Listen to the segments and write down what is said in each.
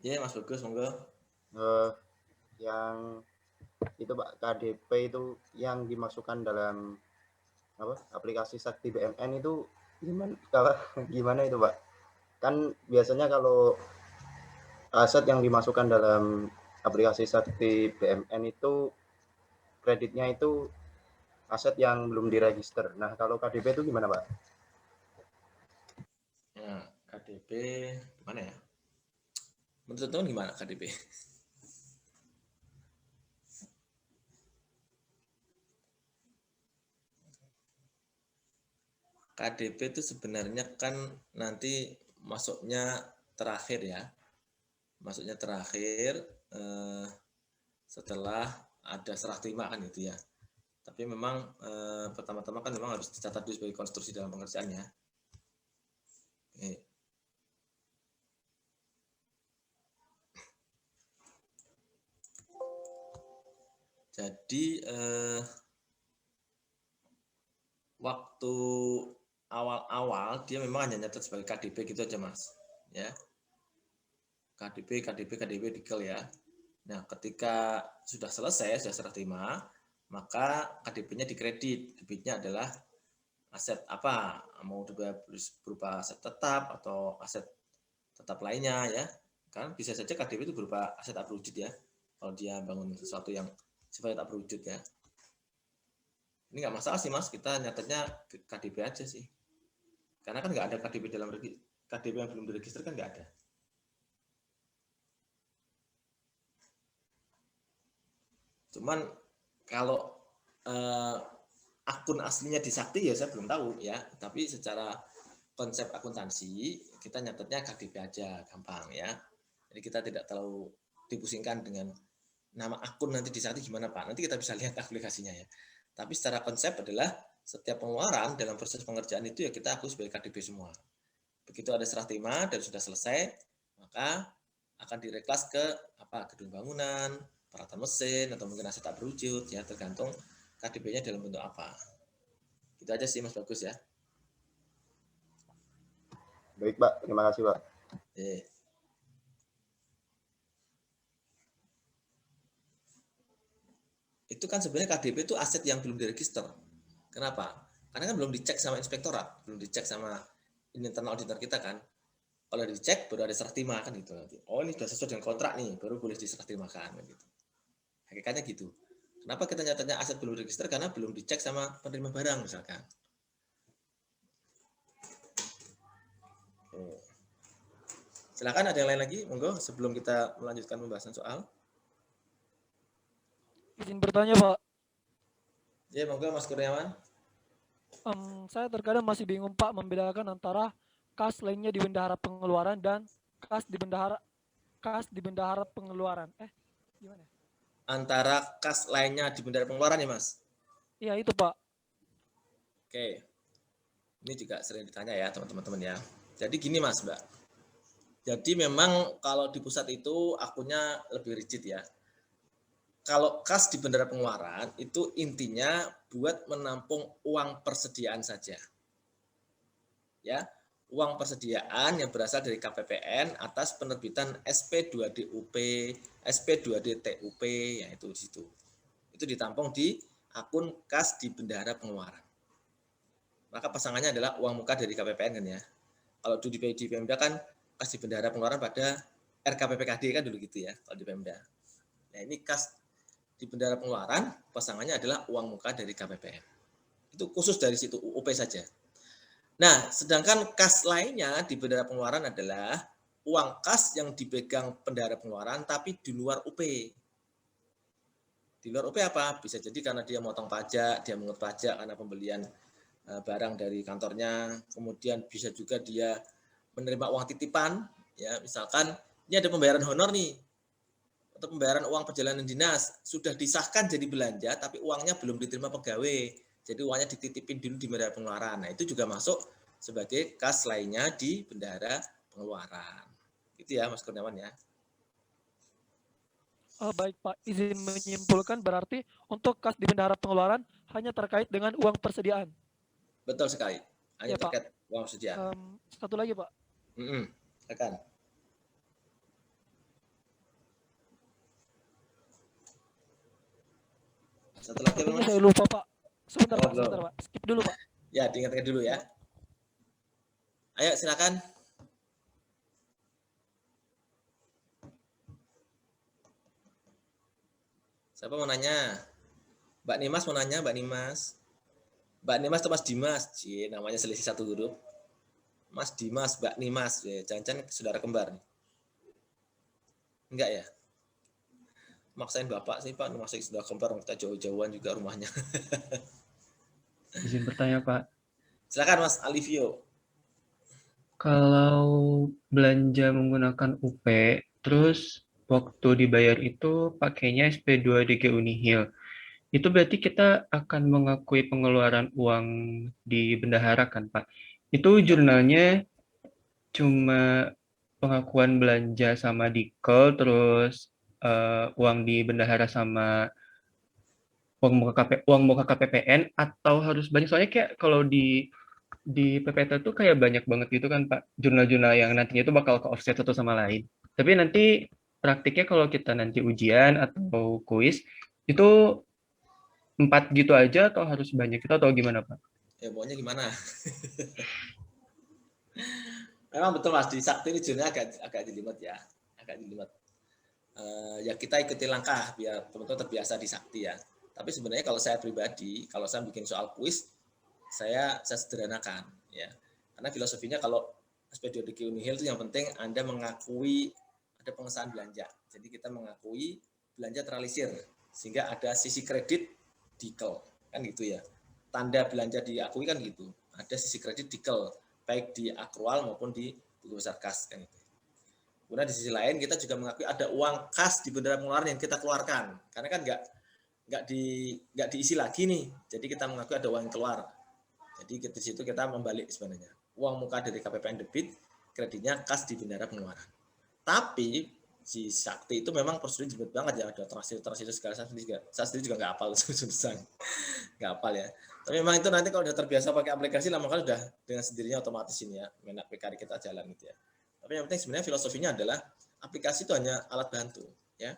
Iya, Mas Bagus, monggo. Eh, yang itu Pak, KDP itu yang dimasukkan dalam apa aplikasi Sakti BMN itu gimana kalau gimana itu Pak? Kan biasanya kalau aset yang dimasukkan dalam aplikasi Sakti BMN itu kreditnya itu aset yang belum diregister. Nah, kalau KDP itu gimana Pak? Ya, KDP gimana ya? Menurut teman gimana KDP? KDP itu sebenarnya kan nanti masuknya terakhir ya. Masuknya terakhir setelah ada serah terima kan gitu ya. Tapi memang pertama-tama kan memang harus dicatat dulu sebagai konstruksi dalam pengerjaannya. Jadi waktu awal-awal dia memang hanya nyatat sebagai KDP gitu aja Mas. Ya. KDP detail ya. Nah, ketika sudah selesai, sudah serah terima, maka KDP-nya dikredit. Debitnya adalah aset apa? Mau berupa aset tetap atau aset tetap lainnya ya. Kan bisa saja KDP itu berupa aset tak berwujud ya. Kalau dia bangun sesuatu yang sifatnya tak berwujud ya. Ini nggak masalah sih Mas, kita nyatetnya KDP aja sih. Karena kan nggak ada KDP dalam KDP yang belum diregister kan nggak ada. Cuman kalau akun aslinya di Sakti ya saya belum tahu ya, tapi secara konsep akuntansi kita nyatetnya KDP aja gampang ya. Jadi kita tidak terlalu dipusingkan dengan nama akun nanti di Sakti gimana Pak. Nanti kita bisa lihat aplikasinya ya. Tapi secara konsep adalah setiap pengeluaran dalam proses pengerjaan itu ya kita akui sebagai KDP semua. Begitu ada serah terima dan sudah selesai, maka akan direklas ke gedung bangunan, peralatan mesin atau mungkin aset tak berwujud ya, tergantung KDP-nya dalam bentuk apa. Itu aja sih Mas Bagus ya. Baik Pak, terima kasih Pak. Itu kan sebenarnya KDP itu aset yang belum diregister. Kenapa? Karena kan belum dicek sama inspektorat, belum dicek sama internal auditor kita kan. Kalau dicek baru ada serah terima kan gitu nanti. Oh ini sudah sesuai dengan kontrak nih, baru boleh diserah terimakan gitu. Hakikatnya gitu. Kenapa kita nyatanya aset belum register? Karena belum dicek sama penerima barang misalkan. Silakan ada yang lain lagi, monggo sebelum kita melanjutkan pembahasan soal. Izin bertanya Pak. Ya monggo Mas Kurniawan. Saya terkadang masih bingung Pak membedakan antara kas lainnya di bendahara pengeluaran dan kas di bendahara pengeluaran. Gimana? Antara kas lainnya di bendahara pengeluaran ya Mas? Iya itu Pak. Oke. Ini juga sering ditanya ya teman-teman ya. Jadi gini Mas Mbak. Jadi memang kalau di pusat itu akunnya lebih rigid ya. Kalau kas di bendahara pengeluaran itu intinya buat menampung uang persediaan saja. Ya, uang persediaan yang berasal dari KPPN atas penerbitan SP2DUP, SP2DTUP, yaitu di situ. Itu ditampung di akun kas di bendahara pengeluaran. Maka pasangannya adalah uang muka dari KPPN kan ya. Kalau dulu di Pemda kan kas di bendahara pengeluaran pada RKPPKD kan dulu gitu ya kalau di Pemda. Nah ini kas di bendahara pengeluaran pasangannya adalah uang muka dari KPPN. Itu khusus dari situ UUP saja. Nah sedangkan kas lainnya di bendahara pengeluaran adalah uang kas yang dipegang bendahara pengeluaran tapi di luar UP. Di luar UP apa? Bisa jadi karena dia motong pajak, dia mengut pajak karena pembelian barang dari kantornya, kemudian bisa juga dia menerima uang titipan, ya misalkan ini ada pembayaran honor nih, atau pembayaran uang perjalanan dinas, sudah disahkan jadi belanja, tapi uangnya belum diterima pegawai, jadi uangnya dititipin dulu di bendahara pengeluaran. Nah itu juga masuk sebagai kas lainnya di bendahara pengeluaran. Gitu ya Mas Kurniawan ya. Baik Pak, izin menyimpulkan berarti untuk kas di bendahara pengeluaran hanya terkait dengan uang persediaan. Betul sekali, hanya Ya Pak. terkait uang persediaan. Satu lagi Pak. Akan. Satu lagi apa, Sepertinya Mas? saya lupa Pak. Sebentar Oh, Pak, belum. sebentar Pak. Skip dulu Pak. Ya, diingat-ingat dulu ya. Ayo, silakan. Siapa mau nanya? Mbak Nimas mau nanya, Mbak Nimas. Mbak Nimas atau Mas Dimas? Cie, namanya selisih satu huruf. Mas Dimas, Mbak Nimas. Jangan-jangan saudara kembar nih. Enggak ya? Maksain Bapak sih Pak, maksain saudara kembar, kita jauh-jauhan juga rumahnya. Izin bertanya, Pak. Silakan Mas Alivio. Kalau belanja menggunakan UP, terus waktu dibayar itu pakainya SP2DG Unihil, itu berarti kita akan mengakui pengeluaran uang di bendahara kan, Pak? Itu jurnalnya cuma pengakuan belanja sama Dikel, terus uang di bendahara sama uang muka KPPN, atau harus banyak? Soalnya kayak kalau di PPT tuh kayak banyak banget gitu kan Pak, jurnal-jurnal yang nantinya itu bakal ke offset satu sama lain. Tapi nanti praktiknya kalau kita nanti ujian atau kuis, itu 4 gitu aja atau harus banyak itu atau gimana Pak? Ya pokoknya gimana? Memang betul Mas, di Sakti ini jurnalnya agak jelimet ya. Agak jelimet. Ya kita ikuti langkah biar teman-teman terbiasa di Sakti ya. Tapi sebenarnya kalau saya pribadi, kalau saya bikin soal kuis, saya sederhanakan ya. Karena filosofinya kalau SP2DG Unihil itu yang penting Anda mengakui ada pengesahan belanja. Jadi kita mengakui belanja terrealisir sehingga ada sisi kredit Dikel kan gitu ya. Tanda belanja diakui kan gitu. Ada sisi kredit Dikel baik di akrual maupun di buku besar kas kan itu. Kemudian di sisi lain kita juga mengakui ada uang kas di bendera pengeluaran yang kita keluarkan. Karena kan nggak diisi lagi nih. Jadi kita mengakui ada uang yang keluar. Jadi di situ kita membalik sebenarnya. Uang muka dari KPPN debit, kreditnya kas di bendera pengeluaran. Tapi si Sakti itu memang prosedurnya jebet banget ya, ada transaksi segala saya sendiri juga nggak hafal susah nggak hafal ya. Tapi memang itu nanti kalau udah terbiasa pakai aplikasi lama kali udah dengan sendirinya otomatis ini ya, menak PKR kita jalan gitu ya. Tapi yang penting sebenarnya filosofinya adalah aplikasi itu hanya alat bantu ya.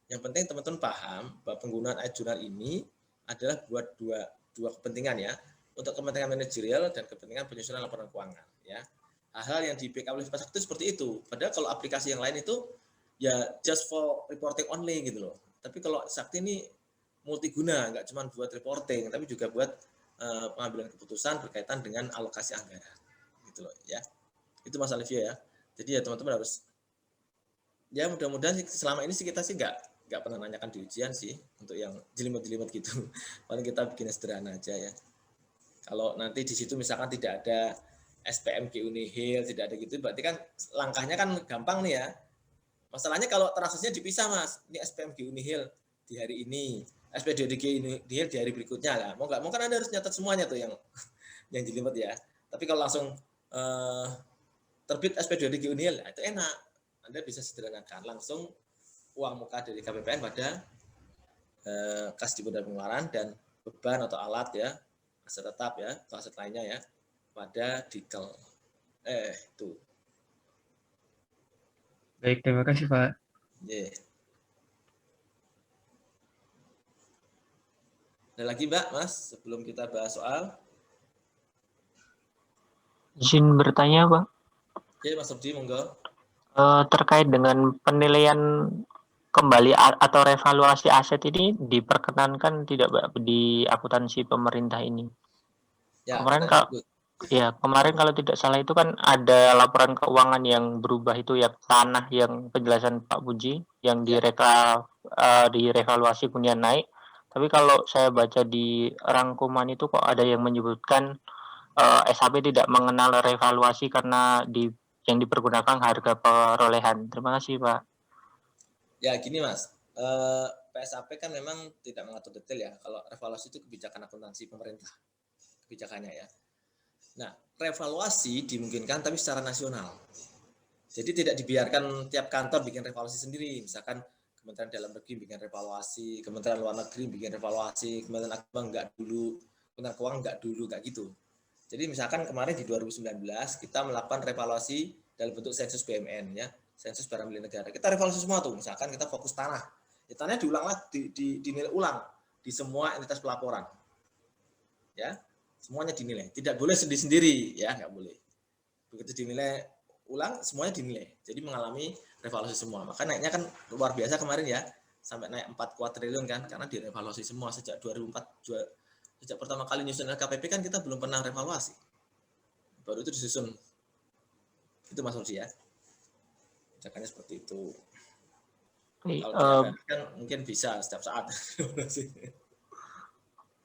Yang penting teman-teman paham bahwa penggunaan iJournal ini adalah buat dua kepentingan ya, untuk kepentingan manajerial dan kepentingan penyusunan laporan keuangan ya. Hal-hal yang di backup oleh Sakti itu seperti itu. Padahal kalau aplikasi yang lain itu ya just for reporting only gitu loh. Tapi kalau Sakti ini multiguna, nggak cuma buat reporting, tapi juga buat pengambilan keputusan berkaitan dengan alokasi anggaran gitu loh ya. Itu Mas Alivio ya. Jadi ya teman-teman harus ya mudah-mudahan selama ini sih kita sih nggak pernah nanyakan di ujian sih untuk yang jelimet-jelimet gitu. Paling kita bikin sederhana aja ya. Kalau nanti di situ misalkan tidak ada SPMG Unihil, tidak ada gitu, berarti kan langkahnya kan gampang nih ya. Masalahnya kalau transaksinya dipisah Mas, ini SPMG Unihil di hari ini, SP2DG Unihil di hari berikutnya lah. Mau nggak mau kan Anda harus nyatet semuanya tuh yang jelimet ya. Tapi kalau langsung terbit SP2DG Unihil, itu enak. Anda bisa sederhanakan langsung uang muka dari KPPN pada kas di bendera pengeluaran dan beban atau alat ya, aset tetap ya, atau aset lainnya ya, pada Dikel. Itu. Baik, terima kasih Pak. Yeah. Ada lagi Mbak, Mas, sebelum kita bahas soal? Izin bertanya, Pak. Oke, Mas Rudi, monggo. Terkait dengan penilaian kembali atau revaluasi aset ini diperkenankan tidak, Pak, di akuntansi pemerintah ini? Ya, kemarin kalau tidak salah itu kan ada laporan keuangan yang berubah itu ya, tanah yang penjelasan Pak Puji yang direvaluasi kemudian naik. Tapi kalau saya baca di rangkuman itu kok ada yang menyebutkan SHP tidak mengenal revaluasi karena yang dipergunakan harga perolehan. Terima kasih Pak. Ya gini Mas, PSAP kan memang tidak mengatur detail ya. Kalau revaluasi itu kebijakan akuntansi pemerintah, kebijakannya ya. Nah, revaluasi dimungkinkan tapi secara nasional. Jadi tidak dibiarkan tiap kantor bikin revaluasi sendiri. Misalkan Kementerian Dalam Negeri bikin revaluasi, Kementerian Luar Negeri bikin revaluasi, Kementerian Agama enggak dulu, Kementerian Keuangan enggak dulu, enggak gitu. Jadi misalkan kemarin di 2019 kita melakukan revaluasi dalam bentuk sensus BMN ya, sensus barang milik negara. Kita revaluasi semua tuh, misalkan kita fokus tanah. Ya, tanahnya diulang lah, dinilai ulang. di semua entitas pelaporan. Ya, semuanya dinilai. Tidak boleh sendiri-sendiri, ya, nggak boleh. Begitu dinilai ulang, semuanya dinilai. Jadi mengalami revaluasi semua. Maka naiknya kan luar biasa kemarin ya, sampai naik 4 kuadriliun kan, karena direvaluasi semua sejak 2004. Sejak pertama kali nyusun LKPP kan kita belum pernah revaluasi. Baru itu disusun. Itu Mas Rudi ya. Caranya seperti itu. Baik, Kalau tidak kan mungkin bisa setiap saat.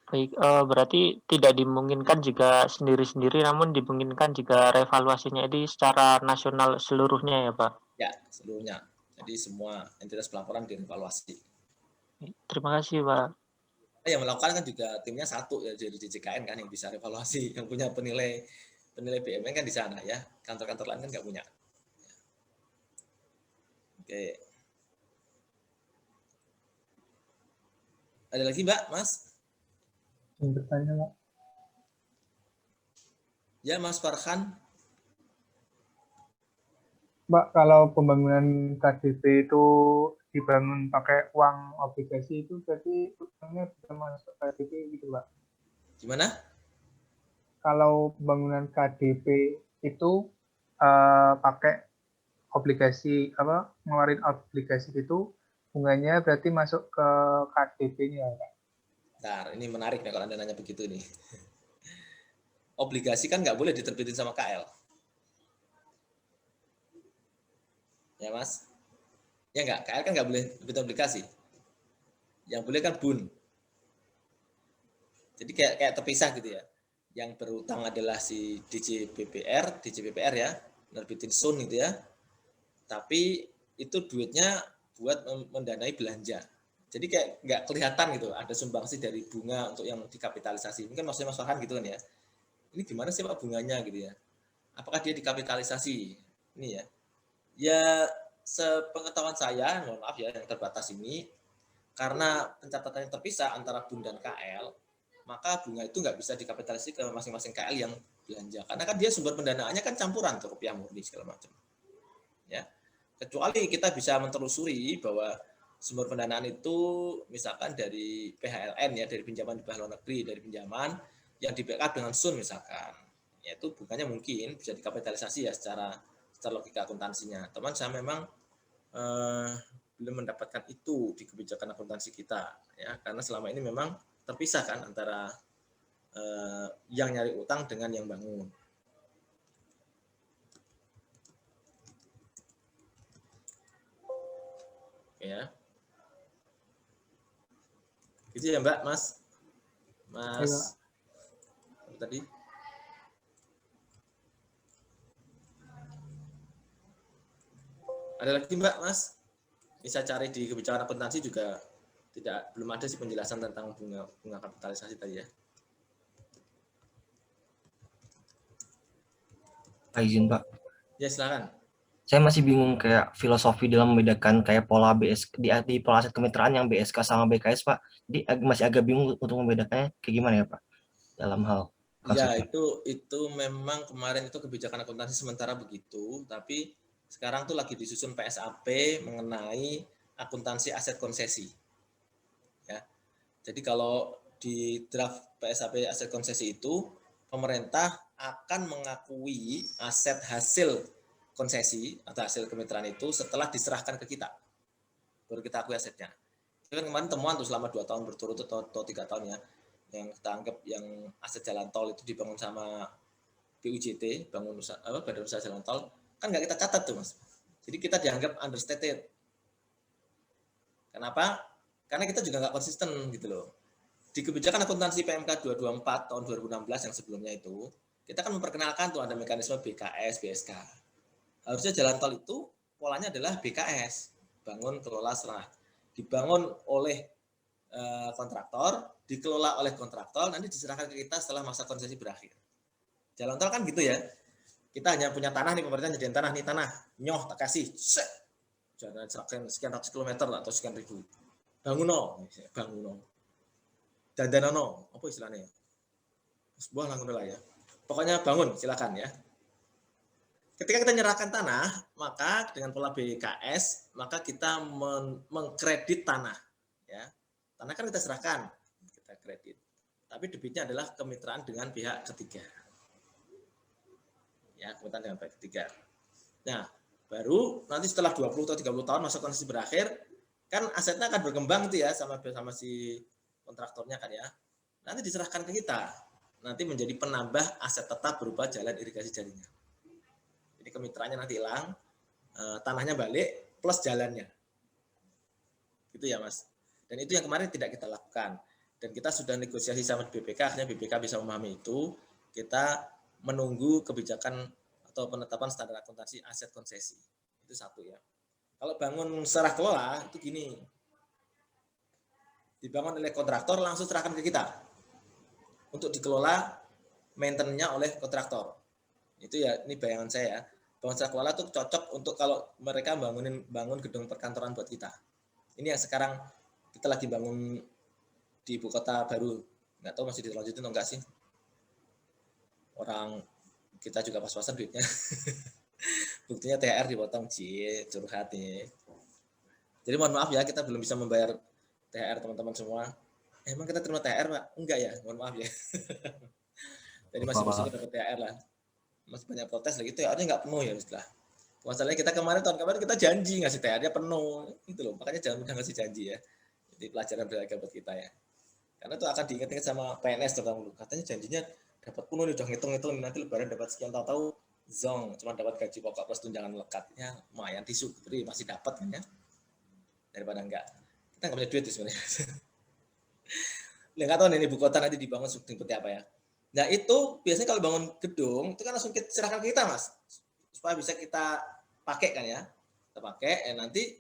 baik, berarti tidak dimungkinkan jika sendiri-sendiri, namun dimungkinkan jika revaluasinya ini secara nasional seluruhnya ya Pak? Ya, seluruhnya. Jadi semua entitas pelaporan direvaluasi. Terima kasih Pak. Yang melakukan kan juga timnya satu ya, dari DJKN kan yang bisa revaluasi, yang punya penilai BMN kan di sana ya, kantor-kantor lain kan nggak punya. Oke. Ada lagi Mbak, Mas? Bertanya, Pak. Ya, Mas Farhan. Mbak, kalau pembangunan KDP itu dibangun pakai uang obligasi itu berarti utangnya bisa masuk KDP gitu, Mbak? Gimana? Kalau pembangunan KDP itu pakai obligasi apa ngeluarin obligasi itu bunganya berarti masuk ke KDP-nya, Pak? Bentar, ini menarik nih kalau Anda nanya begitu nih. Obligasi kan nggak boleh diterbitin sama KL. Ya Mas? Ya nggak, KL kan nggak boleh terbit obligasi. Yang boleh kan BUN. Jadi kayak terpisah gitu ya. Yang berutang adalah si DJBPR ya, nerbitin SUN gitu ya. Tapi itu duitnya buat mendanai belanja. Jadi kayak nggak kelihatan gitu, ada sumbangsi dari bunga untuk yang dikapitalisasi. Ini kan maksudnya Mas Farhan gitu kan ya. Ini gimana sih Pak bunganya gitu ya? Apakah dia dikapitalisasi? Ini ya. Ya sepengetahuan saya, mohon maaf ya yang terbatas ini, karena pencatatannya terpisah antara BUN dan KL, maka bunga itu nggak bisa dikapitalisasi ke masing-masing KL yang belanja. Karena kan dia sumber pendanaannya kan campuran tuh, rupiah murni segala macam. Ya. Kecuali kita bisa mentelusuri bahwa sumber pendanaan itu misalkan dari PHLN ya, dari pinjaman di bawah luar negeri, dari pinjaman yang di backup dengan SUN misalkan. Ya itu bunganya mungkin bisa dikapitalisasi ya secara logika akuntansinya. Teman saya memang belum mendapatkan itu di kebijakan akuntansi kita ya, karena selama ini memang terpisah kan antara yang nyari utang dengan yang bangun. Ya. Gitu ya Mbak, Mas. Tadi. Ada lagi Mbak, Mas? Bisa cari di kebijakan akuntansi juga belum ada sih penjelasan tentang bunga kapitalisasi tadi ya. Pak izin Pak. Ya silakan. Saya masih bingung kayak filosofi dalam membedakan kayak pola di pola aset kemitraan yang BSK sama BKS Pak. Jadi masih agak bingung untuk membedakannya kayak gimana ya Pak dalam hal ya konsepnya. itu memang kemarin itu kebijakan akuntansi sementara begitu, tapi sekarang tuh lagi disusun PSAP mengenai akuntansi aset konsesi. Ya. Jadi kalau di draft PSAP aset konsesi itu pemerintah akan mengakui aset hasil konsesi atau hasil kemitraan itu setelah diserahkan ke kita. Baru kita akui asetnya. Itu kan kemarin temuan tuh selama 2 tahun berturut-turut atau 3 tahun ya. Yang kita anggap yang aset jalan tol itu dibangun sama BUJT, Badan Usaha Jalan Tol, kan nggak kita catat tuh Mas. Jadi kita dianggap understated. Kenapa? Karena kita juga nggak konsisten gitu loh. Di kebijakan akuntansi PMK 224 tahun 2016 yang sebelumnya itu, kita kan memperkenalkan tuh ada mekanisme BKS, BSK. Harusnya jalan tol itu polanya adalah BKS, bangun, kelola, serah. Dibangun oleh kontraktor, dikelola oleh kontraktor, nanti diserahkan ke kita setelah masa konsesi berakhir. Jalan tol kan gitu ya. Kita hanya punya tanah nih, pemerintah nyediain tanah nih, tanah nyoh tak kasih, jalan sekian ratus kilometer atau sekian ribu. Banguno, dandanono, apa istilahnya? Sebuah langsung lah ya. Pokoknya bangun, silakan ya. Ketika kita menyerahkan tanah, maka dengan pola BKS, maka kita mengkredit tanah. Ya. Tanah kan kita serahkan, kredit. Tapi debitnya adalah kemitraan dengan pihak ketiga. Ya, kemitraan dengan pihak ketiga. Nah, baru nanti setelah 20 atau 30 tahun masa konsesi berakhir, kan asetnya akan berkembang tuh ya sama si kontraktornya kan ya. Nanti diserahkan ke kita. Nanti menjadi penambah aset tetap berupa jalan irigasi jaringan. Jadi kemitraannya nanti hilang, tanahnya balik plus jalannya. Gitu ya, Mas. Dan itu yang kemarin tidak kita lakukan. Dan kita sudah negosiasi sama BPK, akhirnya BPK bisa memahami itu. Kita menunggu kebijakan atau penetapan standar akuntansi aset konsesi. Itu satu ya. Kalau bangun serah kelola itu gini. Dibangun oleh kontraktor langsung serahkan ke kita. Untuk dikelola maintenance-nya oleh kontraktor. Itu ya, ini bayangan saya ya. Bangun serah kelola itu cocok untuk kalau mereka bangun gedung perkantoran buat kita. Ini yang sekarang kita lagi bangun di ibu kota baru. Nggak tahu masih dilanjutin atau enggak sih. Orang kita juga pas-pasan duitnya. Buktinya THR dipotong, curhat nih. Jadi mohon maaf ya, kita belum bisa membayar THR teman-teman semua. Emang kita terima THR, Pak? Enggak ya, mohon maaf ya. Jadi masih bisa dapat THR lah. Masih banyak protes lagi, THR-nya nggak penuh ya setelah. Masalahnya kita tahun kemarin kita janji ngasih THR-nya penuh. Itu loh, makanya jangan mudah ngasih janji ya. Jadi pelajaran berharga buat kita ya. Karena itu akan diingat-ingat sama PNS terutama. Katanya janjinya dapat penuh nih, udah ngitung-ngitung nanti lebaran dapat sekian, tahu zong cuma dapat gaji pokok plus tunjangan lekatnya lumayan disyukuri masih dapat kan ya, daripada enggak. Kita nggak punya duit tuh sebenarnya. Nggak tahu nih ibu kota nanti dibangun seperti apa ya. Nah itu biasanya kalau bangun gedung itu kan langsung kita serahkan ke kita, Mas, supaya bisa kita pakai kan ya, kita pakai nanti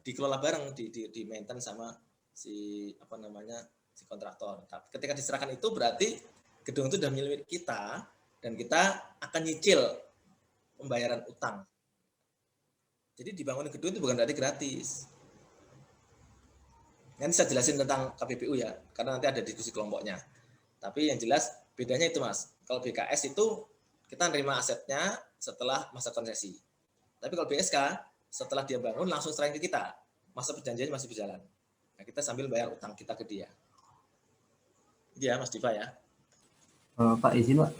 dikelola bareng, di maintain sama si si kontraktor. Ketika diserahkan itu berarti gedung itu sudah milik kita dan kita akan nyicil pembayaran utang. Jadi dibangun gedung itu bukan berarti gratis. Nanti saya jelasin tentang KPPU ya, karena nanti ada diskusi kelompoknya. Tapi yang jelas bedanya itu, Mas. Kalau BKS itu kita nerima asetnya setelah masa konsesi. Tapi kalau BSK setelah dia bangun langsung serahin ke kita. Masa perjanjiannya masih berjalan. Nah, kita sambil bayar utang kita ke dia. Iya, Mas Diva ya. Pak izin, Pak.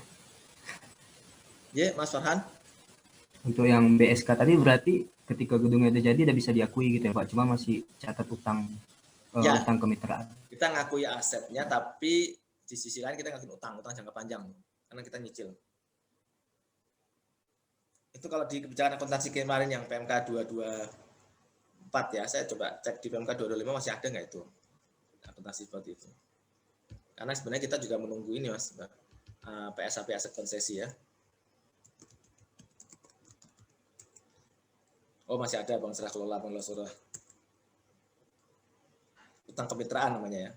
Iya, Mas Farhan. Untuk yang BSK tadi berarti ketika gedungnya udah jadi udah bisa diakui gitu ya, Pak. Cuma masih catat utang utang kemitraan. Kita ngakui asetnya, tapi di sisi lain kita ngakui utang jangka panjang. Karena kita nyicil. Itu kalau di kebijakan akuntansi kemarin yang PMK 224 ya, saya coba cek di PMK 225 masih ada nggak itu akuntansi seperti itu. Karena sebenarnya kita juga menunggu ini, Mas, PSAP aset konsesi ya. Oh masih ada Bang serah kelola pengelola utang kemitraan namanya ya.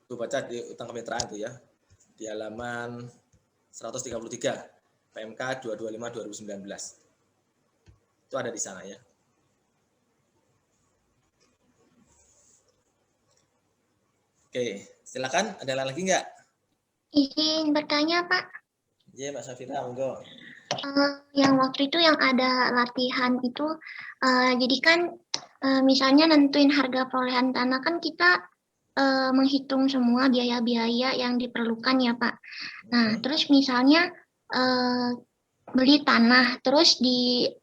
Tuh baca di utang kemitraan tuh ya, di halaman 133 PMK 225 2019. Itu ada di sana ya. Oke, silakan. Ada lagi nggak? Izin bertanya, Pak. Iya, Mbak Safira, monggo. Yang waktu itu yang ada latihan itu, jadi kan misalnya nentuin harga perolehan tanah kan kita menghitung semua biaya-biaya yang diperlukan ya, Pak. Nah, terus misalnya beli tanah, terus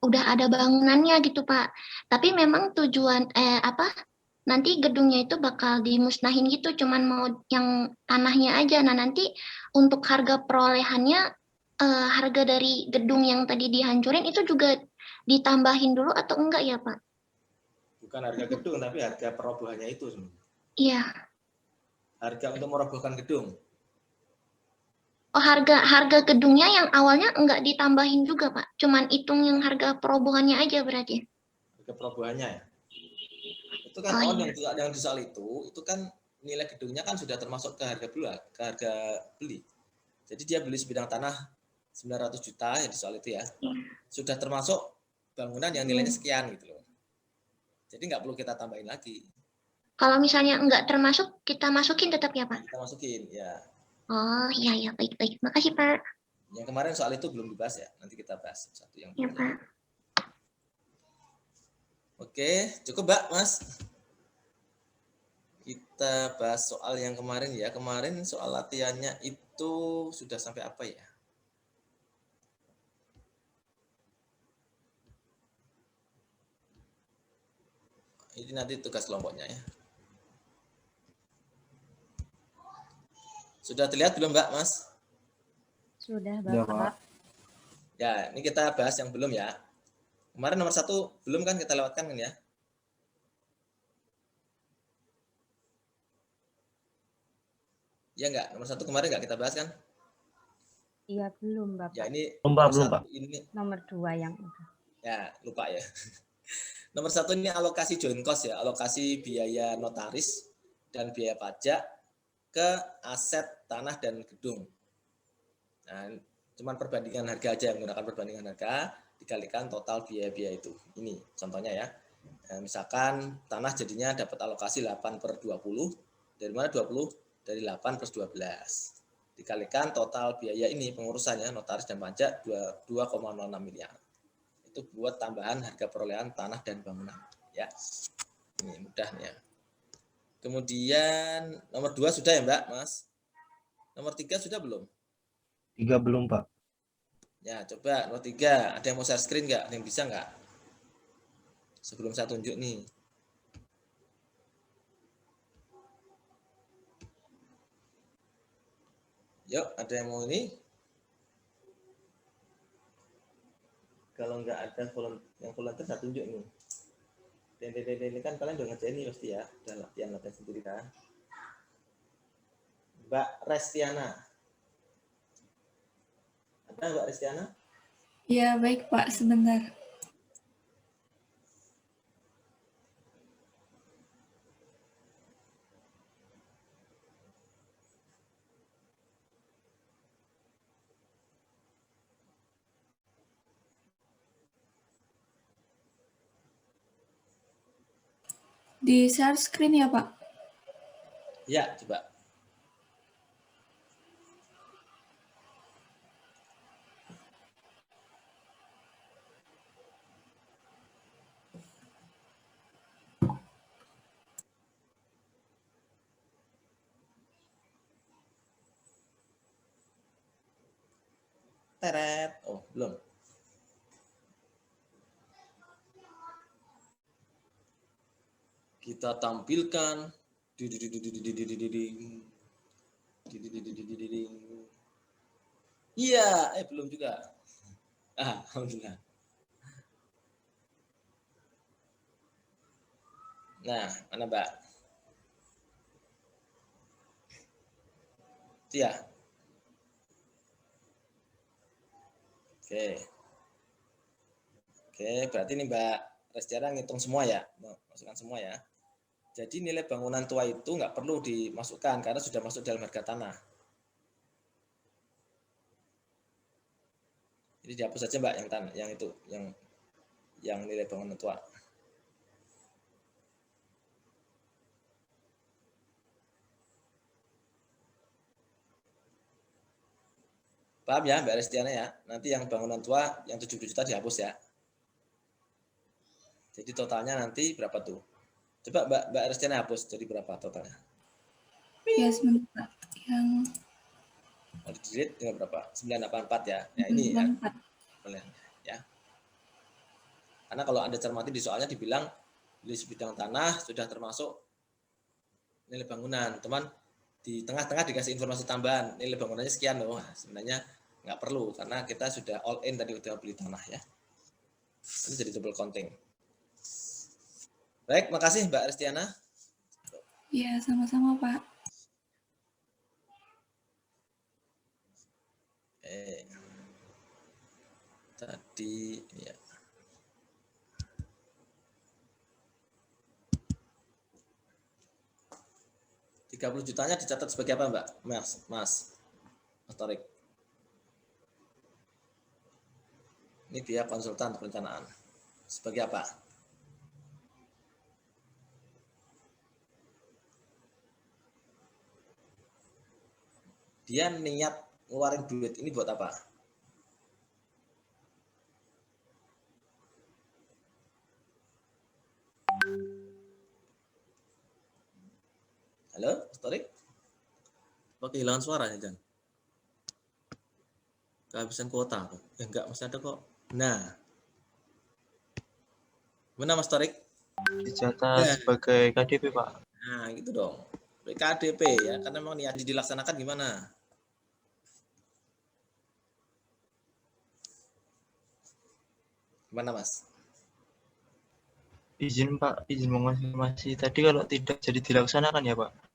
udah ada bangunannya gitu, Pak. Tapi memang tujuan nanti gedungnya itu bakal dimusnahin gitu, cuman mau yang tanahnya aja. Nah, nanti untuk harga perolehannya harga dari gedung yang tadi dihancurin itu juga ditambahin dulu atau enggak ya, Pak? Bukan harga gedung, tapi harga perobohannya itu sebenarnya. Iya. Harga untuk merobohkan gedung. Oh, harga gedungnya yang awalnya enggak ditambahin juga, Pak? Cuman hitung yang harga perobohannya aja berarti? Harga perobohannya ya? Itu kan yang di soal itu kan nilai gedungnya kan sudah termasuk ke harga beli. Jadi dia beli sebidang tanah 900 juta ya di soal itu ya. Sudah termasuk bangunan yang nilainya sekian gitu loh. Jadi nggak perlu kita tambahin lagi. Kalau misalnya nggak termasuk, kita masukin tetap ya, Pak? Kita masukin, ya. Oh, iya, baik. Makasih, Pak. Yang kemarin soal itu belum dibahas ya. Nanti kita bahas satu yang ya, Pak. Oke, cukup, Mbak, Mas? kita bahas soal yang kemarin ya. Kemarin soal latihannya itu sudah sampai apa ya? Ini nanti tugas kelompoknya ya. Sudah terlihat belum Mbak, Mas? Sudah, Udah, Bapak. Pak. Ya, ini kita bahas yang belum ya. Kemarin nomor 1 belum kan kita lewatkan kan ya? Ya enggak, nomor 1 kemarin enggak kita bahas kan? Iya, belum, Bapak. Ya ini Belum, nomor belum, 1 Pak. ini Nomor 2 yang udah. ya lupa ya. Nomor 1 ini alokasi joint cost ya, alokasi biaya notaris dan biaya pajak ke aset tanah dan gedung. Nah, cuman perbandingan harga aja, menggunakan perbandingan harga dikalikan total biaya-biaya itu. Ini contohnya ya. Nah, misalkan tanah jadinya dapat alokasi 8/20. Dari mana 20? Dari 8+12. Dikalikan total biaya ini pengurusannya notaris dan pajak 2,06 miliar. Itu buat tambahan harga perolehan tanah dan bangunan ya. Ini mudahnya. Kemudian nomor 2 sudah ya Mbak, Mas? Nomor 3 sudah belum? 3 belum, Pak. Ya, coba nomor 3. Ada yang mau share screen nggak? Ada yang bisa nggak? Sebelum saya tunjuk nih. Yuk, ada yang mau ini? Kalau nggak ada yang volunteer, saya tunjuk nih. Ini kan kalian udah ngerjain ini pasti ya. Udah latihan sendiri kan. Mbak Restiana. Ada Mbak Restiana? Ya, baik Pak, sebentar. Di share screen ya, Pak? Ya, coba. Teret. Oh, belum. Kita tampilkan. Iya, belum juga. Alhamdulillah. Nah, mana Mbak? Itu ya. Oke. Oke, berarti ini Mbak Restiana ngitung semua ya, masukkan semua ya. Jadi nilai bangunan tua itu nggak perlu dimasukkan karena sudah masuk dalam harga tanah. Jadi dihapus saja Mbak yang tanah, yang itu, yang nilai bangunan tua. Paham ya Mbak Restiana ya? Nanti yang bangunan tua yang 70 juta dihapus ya. Jadi totalnya nanti berapa tuh? Coba Mbak Restiana hapus, jadi berapa totalnya? Ya, sebentar. Yang Kalau di-delete dengan berapa? 984 ya. Ya ini ya. Ya. Karena kalau Anda cermati di soalnya dibilang beli sebidang tanah sudah termasuk nilai bangunan. Teman di tengah-tengah dikasih informasi tambahan, nilai bangunannya sekian loh. Nah, sebenarnya nggak perlu karena kita sudah all in tadi udah beli tanah ya. Ini jadi double counting. Baik, makasih Mbak Restiana. ya, sama-sama Pak. Tadi ya. $30 jutanya dicatat sebagai apa Mbak? Mas Torik. Ini biaya konsultan perencanaan. Sebagai apa? Dia niat ngeluarin duit ini buat apa? Halo, Mas Torik? Apa kehilangan suara ya, Jan? Kehabisan kuota. Enggak, masih ada kok. Nah. Mana Mas Torik? Dicatat sebagai KDP, Pak. Nah, gitu dong. KDP ya, karena memang niat dilaksanakan gimana? Gimana, Mas? Izin Pak, izin mengonfirmasi. Tadi kalau tidak jadi dilaksanakan ya Pak?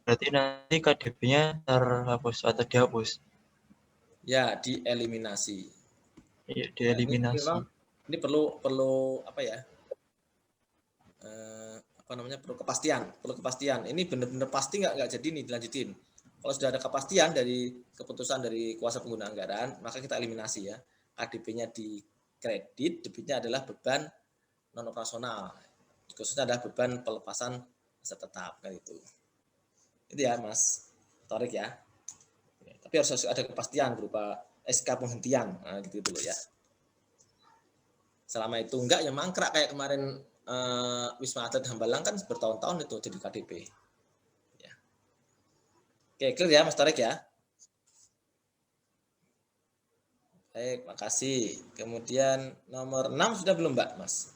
Berarti nanti KDP-nya terhapus atau dihapus? Ya, dieliminasi. Iya, dieliminasi. Nah, ini perlu apa ya? Perlu kepastian. Ini benar-benar pasti nggak jadi nih dilanjutin. Kalau sudah ada kepastian dari keputusan dari kuasa pengguna anggaran, maka kita eliminasi ya. KDP-nya di kredit, debitnya adalah beban non operasional. Khususnya adalah beban pelepasan aset tetap kan itu. Itu ya Mas Torik ya. Tapi harus ada kepastian berupa SK penghentian, nah, gitu dulu ya. Selama itu enggak ya mangkrak kayak kemarin Wisma Atlet Hambalang kan bertahun-tahun itu jadi KDP. Ya. Oke, clear ya Mas Torik ya. Baik, makasih. Kemudian nomor 6 sudah belum Mbak, Mas?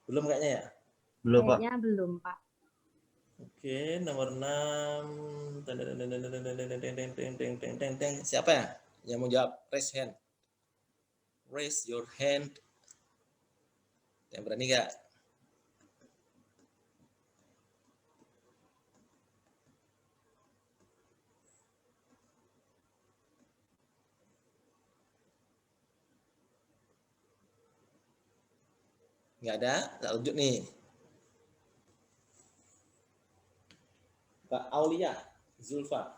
Belum kayaknya ya? Belum, Pak. Kayaknya belum, Pak. Oke, nomor 6. Siapa ya yang mau jawab? Raise hand. Raise your hand. Yang berani nggak? Nggak ada? Tak tunjuk nih. Mbak Aulia Zulfa.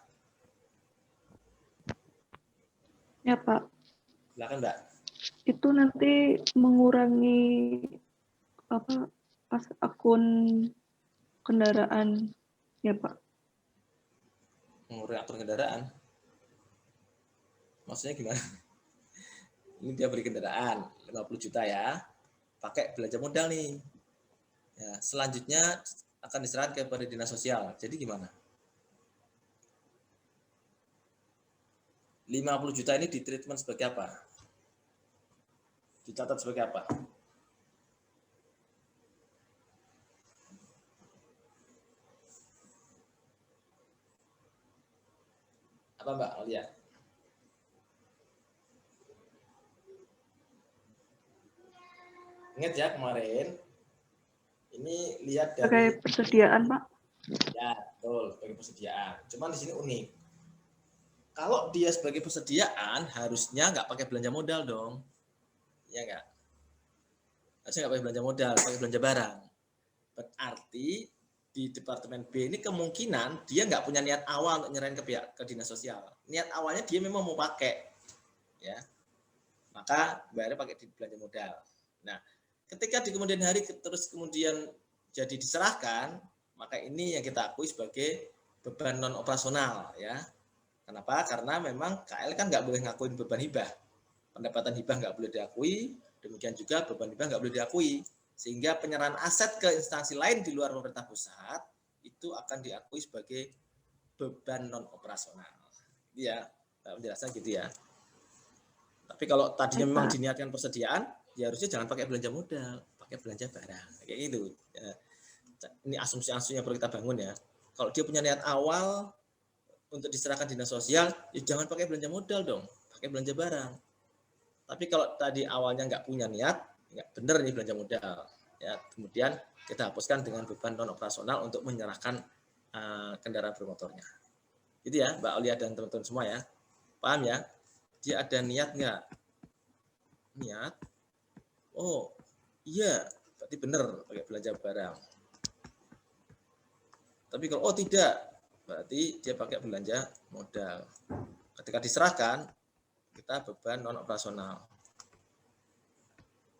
Ya Pak, Silakan Mbak. itu nanti mengurangi akun kendaraan ya Pak? Mengurangi akun kendaraan? Maksudnya gimana? Ini dia beli kendaraan 50 juta ya, pakai belanja modal nih. Ya, selanjutnya akan diserahkan kepada dinas sosial. Jadi gimana? 50 juta ini ditreatment sebagai apa? Dicatat sebagai apa? Apa Mbak Aulia? Ingat ya kemarin, ini lihat dari... Sebagai persediaan Pak? Ya, betul, sebagai persediaan. Cuman di sini unik. Kalau dia sebagai persediaan, harusnya nggak pakai belanja modal dong. Ya nggak? Harusnya nggak pakai belanja modal, pakai belanja barang. Berarti di Departemen B ini kemungkinan dia nggak punya niat awal untuk nyerahin ke dinas sosial. Niat awalnya dia memang mau pakai. Ya. Maka bayarnya pakai di belanja modal. Nah, ketika di kemudian hari terus kemudian jadi diserahkan, maka ini yang kita akui sebagai beban non operasional ya. Kenapa? Karena memang KL kan nggak boleh ngakuin beban hibah. Pendapatan hibah nggak boleh diakui, demikian juga beban hibah nggak boleh diakui. Sehingga penyerahan aset ke instansi lain di luar pemerintah pusat itu akan diakui sebagai beban non operasional. Ya, penjelasan gitu ya. Tapi kalau tadinya memang diniatkan persediaan, ya harusnya jangan pakai belanja modal, pakai belanja barang. Kayak gitu. Ya. Ini asumsi-asumsi yang perlu kita bangun ya. Kalau dia punya niat awal untuk diserahkan dinas sosial, ya jangan pakai belanja modal dong, pakai belanja barang. Tapi kalau tadi awalnya nggak punya niat, nggak benar nih belanja modal. Ya, kemudian kita hapuskan dengan beban non operasional untuk menyerahkan kendaraan bermotornya. Gitu ya, Mbak Aulia dan teman-teman semua ya. Paham ya? Dia ada niat nggak? Niat? Oh, iya, berarti benar pakai belanja barang. Tapi kalau tidak, berarti dia pakai belanja modal. Ketika diserahkan, kita beban non operasional.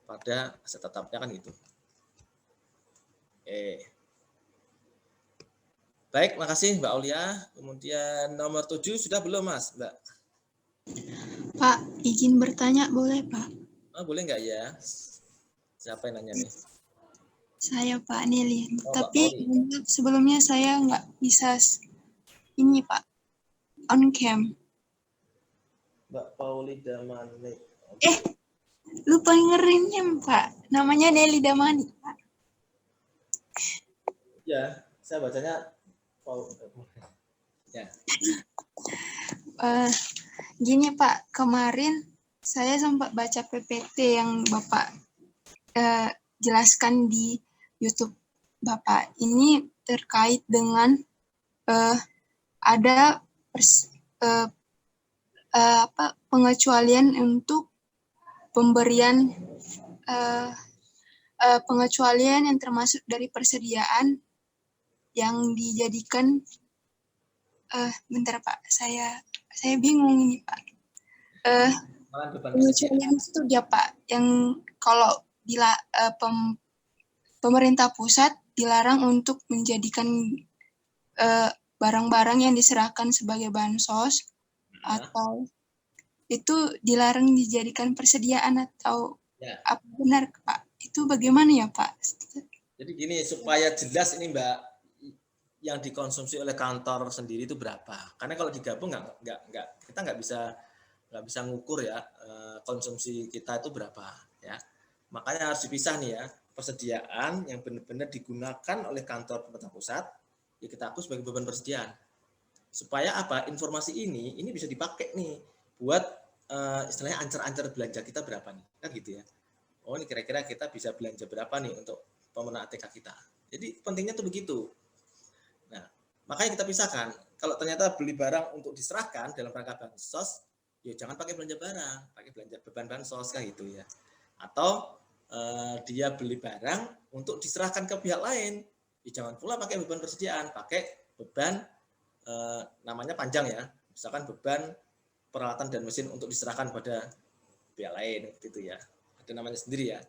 Pada aset tetapnya kan gitu. Baik, makasih Mbak Aulia. Kemudian nomor 7 sudah belum Mas, Mbak? Pak, izin bertanya boleh Pak? Oh, boleh nggak ya? Siapa yang nanya nih? Saya Pak Nelly. Oh, Mbak Tapi Pauli. sebelumnya saya nggak bisa ini Pak, on cam. Mbak Pauli Damani. Lupa ngerinnya Pak. Namanya Nelly Damani Pak. Ya, saya bacanya Paul. Ya. Gini Pak, kemarin saya sempat baca PPT yang Bapak jelaskan di YouTube Bapak. Ini terkait dengan ada pengecualian untuk pemberian pengecualian yang termasuk dari persediaan yang dijadikan bentar Pak, saya bingung ini Pak. Pengecualian itu dia Pak, yang kalau bila pemerintah pusat dilarang untuk menjadikan barang-barang yang diserahkan sebagai bansos atau itu dilarang dijadikan persediaan atau apa benar Pak? Itu bagaimana ya Pak? Jadi gini, supaya jelas ini Mbak, yang dikonsumsi oleh kantor sendiri itu berapa? Karena kalau digabung kita nggak bisa ngukur ya konsumsi kita itu berapa ya. Makanya harus dipisah nih ya, persediaan yang benar-benar digunakan oleh kantor pemerintah pusat ya kita akui sebagai beban persediaan. Supaya apa? Informasi ini bisa dipakai nih buat istilahnya ancar-ancar belanja kita berapa nih, kan gitu ya. Oh ini kira-kira kita bisa belanja berapa nih untuk pemenuhan ATK kita. Jadi pentingnya tuh begitu. Nah, makanya kita pisahkan. Kalau ternyata beli barang untuk diserahkan dalam rangka bansos, ya jangan pakai belanja barang, pakai belanja beban bansos kan gitu ya. Atau dia beli barang untuk diserahkan ke pihak lain, ya jangan pula pakai beban persediaan, pakai beban namanya panjang ya. Misalkan beban peralatan dan mesin untuk diserahkan pada pihak lain gitu ya. Ada namanya sendiri ya.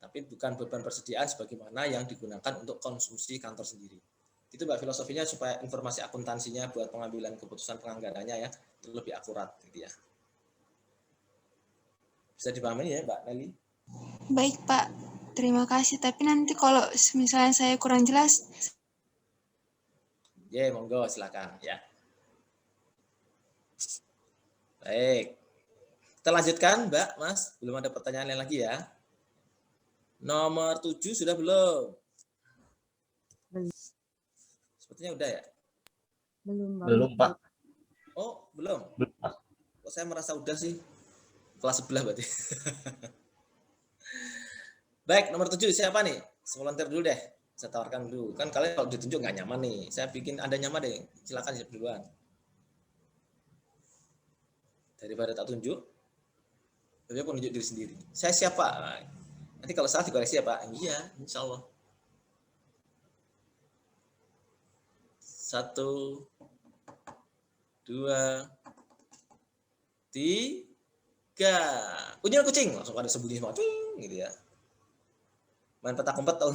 Tapi bukan beban persediaan sebagaimana yang digunakan untuk konsumsi kantor sendiri. Itu Mbak filosofinya supaya informasi akuntansinya buat pengambilan keputusan penganggarannya ya itu lebih akurat gitu ya. Bisa dipahami ya Mbak Nelly? Baik Pak, terima kasih. Tapi nanti kalau misalnya saya kurang jelas. Ya, monggo silakan ya. Baik. Kita lanjutkan Mbak, Mas. Belum ada pertanyaan lain lagi ya. Nomor 7 sudah belum? Sepertinya udah ya? Belum Pak. Oh, belum? Kok saya merasa udah sih? Kelas sebelah berarti. Baik, nomor 7 siapa nih? Volunteer dulu deh. Saya tawarkan dulu. Kan kalian kalau ditunjuk nggak nyaman nih. Saya bikin Anda nyaman deh. Silakan siap duluan. Daripada tak tunjuk, tapi aku nunjuk diri sendiri. Saya siapa? Nanti kalau salah dikoreksi ya Pak. Iya, insya Allah. 1, 2, 3. Ujian kucing langsung pada sebunyi semua gitu ya. Main petak umpet tau.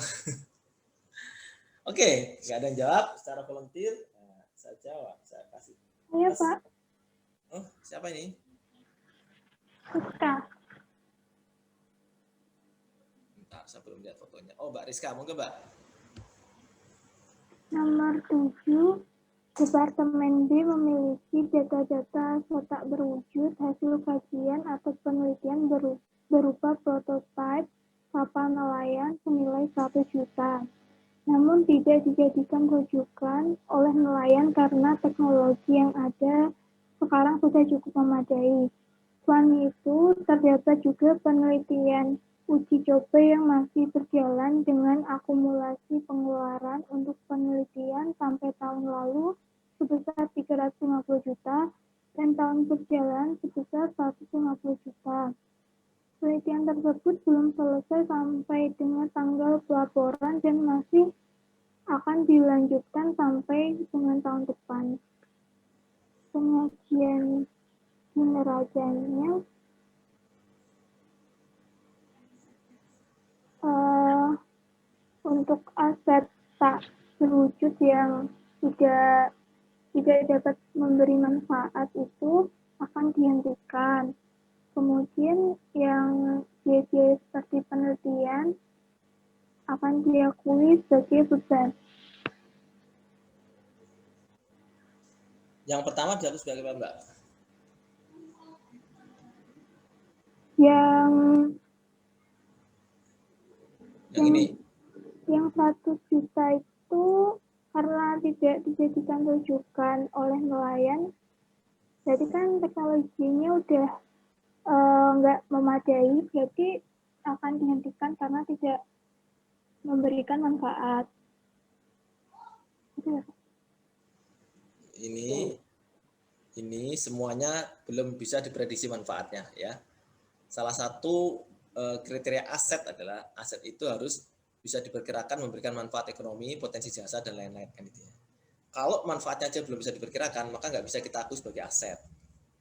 Oke, nggak ada yang jawab secara volunteer. Nah, saya jawab, saya kasih. Iya Pak. Oh, siapa ini? Rizka. Bentar, saya belum lihat fotonya. Oh, Mbak Rizka, monggo Mbak. Nomor 7, Departemen B memiliki data-data cetak berwujud hasil kajian atau penelitian berupa prototipe kapal nelayan senilai 1 juta. Namun tidak dijadikan rujukan oleh nelayan karena teknologi yang ada sekarang sudah cukup memadai. Selain itu, terdapat juga penelitian uji coba yang masih berjalan dengan akumulasi pengeluaran untuk penelitian sampai tahun lalu sebesar 350 juta dan tahun berjalan sebesar 150 juta. Penelitian tersebut belum selesai sampai dengan tanggal pelaporan dan masih akan dilanjutkan sampai dengan tahun depan. Penyajian kinerjanya untuk aset tak berwujud yang tidak dapat memberi manfaat itu akan dihentikan. Kemudian yang biaya seperti penelitian akan diakui sebagai beban. Yang pertama diakui sebagai apa, Mbak? Yang ini. Yang 1 juta itu karena tidak dijadikan rujukan oleh nelayan, jadi kan teknologinya udah nggak memadai, berarti akan dihentikan karena tidak memberikan manfaat. Ini semuanya belum bisa diprediksi manfaatnya ya. Salah satu kriteria aset adalah aset itu harus bisa diperkirakan memberikan manfaat ekonomi, potensi jasa dan lain-lain kan itu ya. Kalau manfaatnya aja belum bisa diperkirakan, maka nggak bisa kita akui sebagai aset.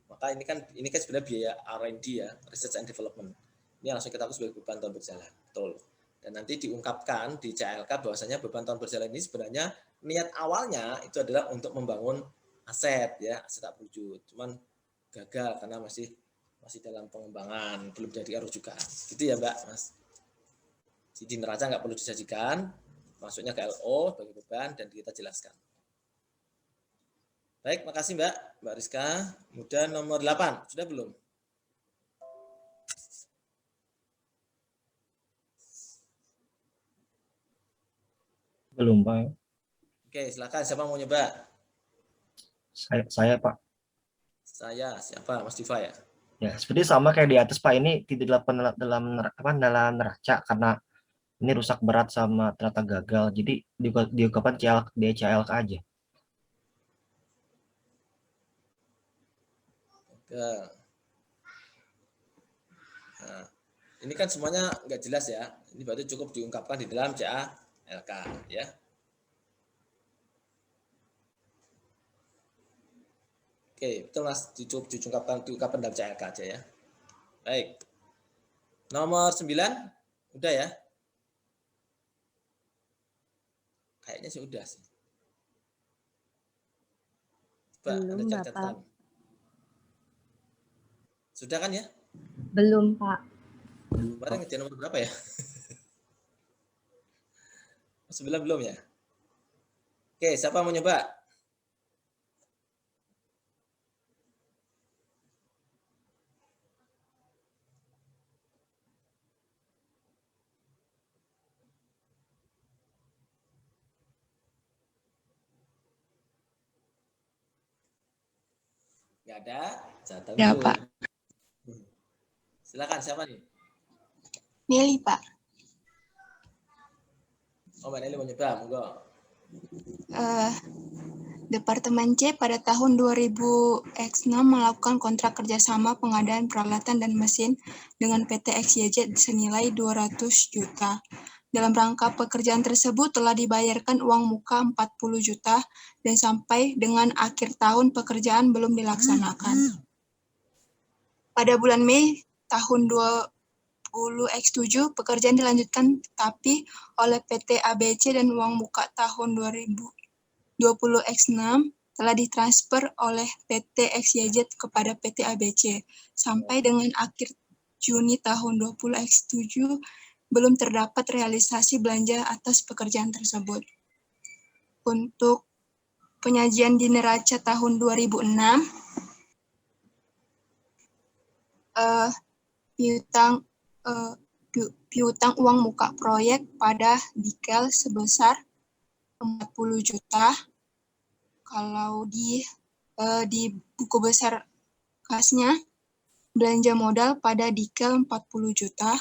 Maka ini kan sebenarnya biaya R&D ya, research and development. Ini langsung kita akui sebagai beban tahun berjalan, betul. Dan nanti diungkapkan di CLK bahwasanya beban tahun berjalan ini sebenarnya niat awalnya itu adalah untuk membangun aset ya, aset tak wujud. Cuman gagal karena masih dalam pengembangan, belum jadi rujukan. Gitu ya, Mbak, Mas. Jadi neraca nggak perlu disajikan, masuknya ke LO sebagai beban dan kita jelaskan. Baik, makasih Mbak Rizka. Kemudian nomor 8, sudah belum? Belum, Pak. Oke, silakan. Siapa mau nyoba? Saya Pak. Saya, siapa? Mas Diva ya? Ya, seperti sama kayak di atas Pak, ini tidak dalam neraca karena ini rusak berat sama ternyata gagal, jadi diungkapkan CLK aja. Nah, ini kan semuanya nggak jelas ya. Ini berarti cukup diungkapkan di dalam CLK ya. Oke, betul Mas, diungkapkan dalam CLK aja ya. Baik. Nomor 9, udah ya? Kayaknya sih udah sih. Coba belum, ada Bapak. catatan. Sudah kan ya? Belum, Pak. Kemarin ngerjain nomor berapa ya? 9 belum ya? Oke, siapa mau nyoba? Nggak ada? Catat Ya, dulu. Pak. Silakan, siapa nih? Nelly, Pak. Oh, Mbak Nelly mau nyoba, monggo. Departemen C pada tahun 2006 melakukan kontrak kerjasama pengadaan peralatan dan mesin dengan PT XYZ senilai 200 juta. Dalam rangka pekerjaan tersebut telah dibayarkan uang muka 40 juta dan sampai dengan akhir tahun pekerjaan belum dilaksanakan. Pada bulan Mei tahun 20X7 pekerjaan dilanjutkan tetapi oleh PT ABC dan uang muka tahun 2020X6 telah ditransfer oleh PT XYZ kepada PT ABC. Sampai dengan akhir Juni tahun 20X7 belum terdapat realisasi belanja atas pekerjaan tersebut. Untuk penyajian di neraca tahun 2006, piutang uang muka proyek pada Dikel sebesar 40 juta. Kalau di buku besar kasnya, belanja modal pada Dikel 40 juta.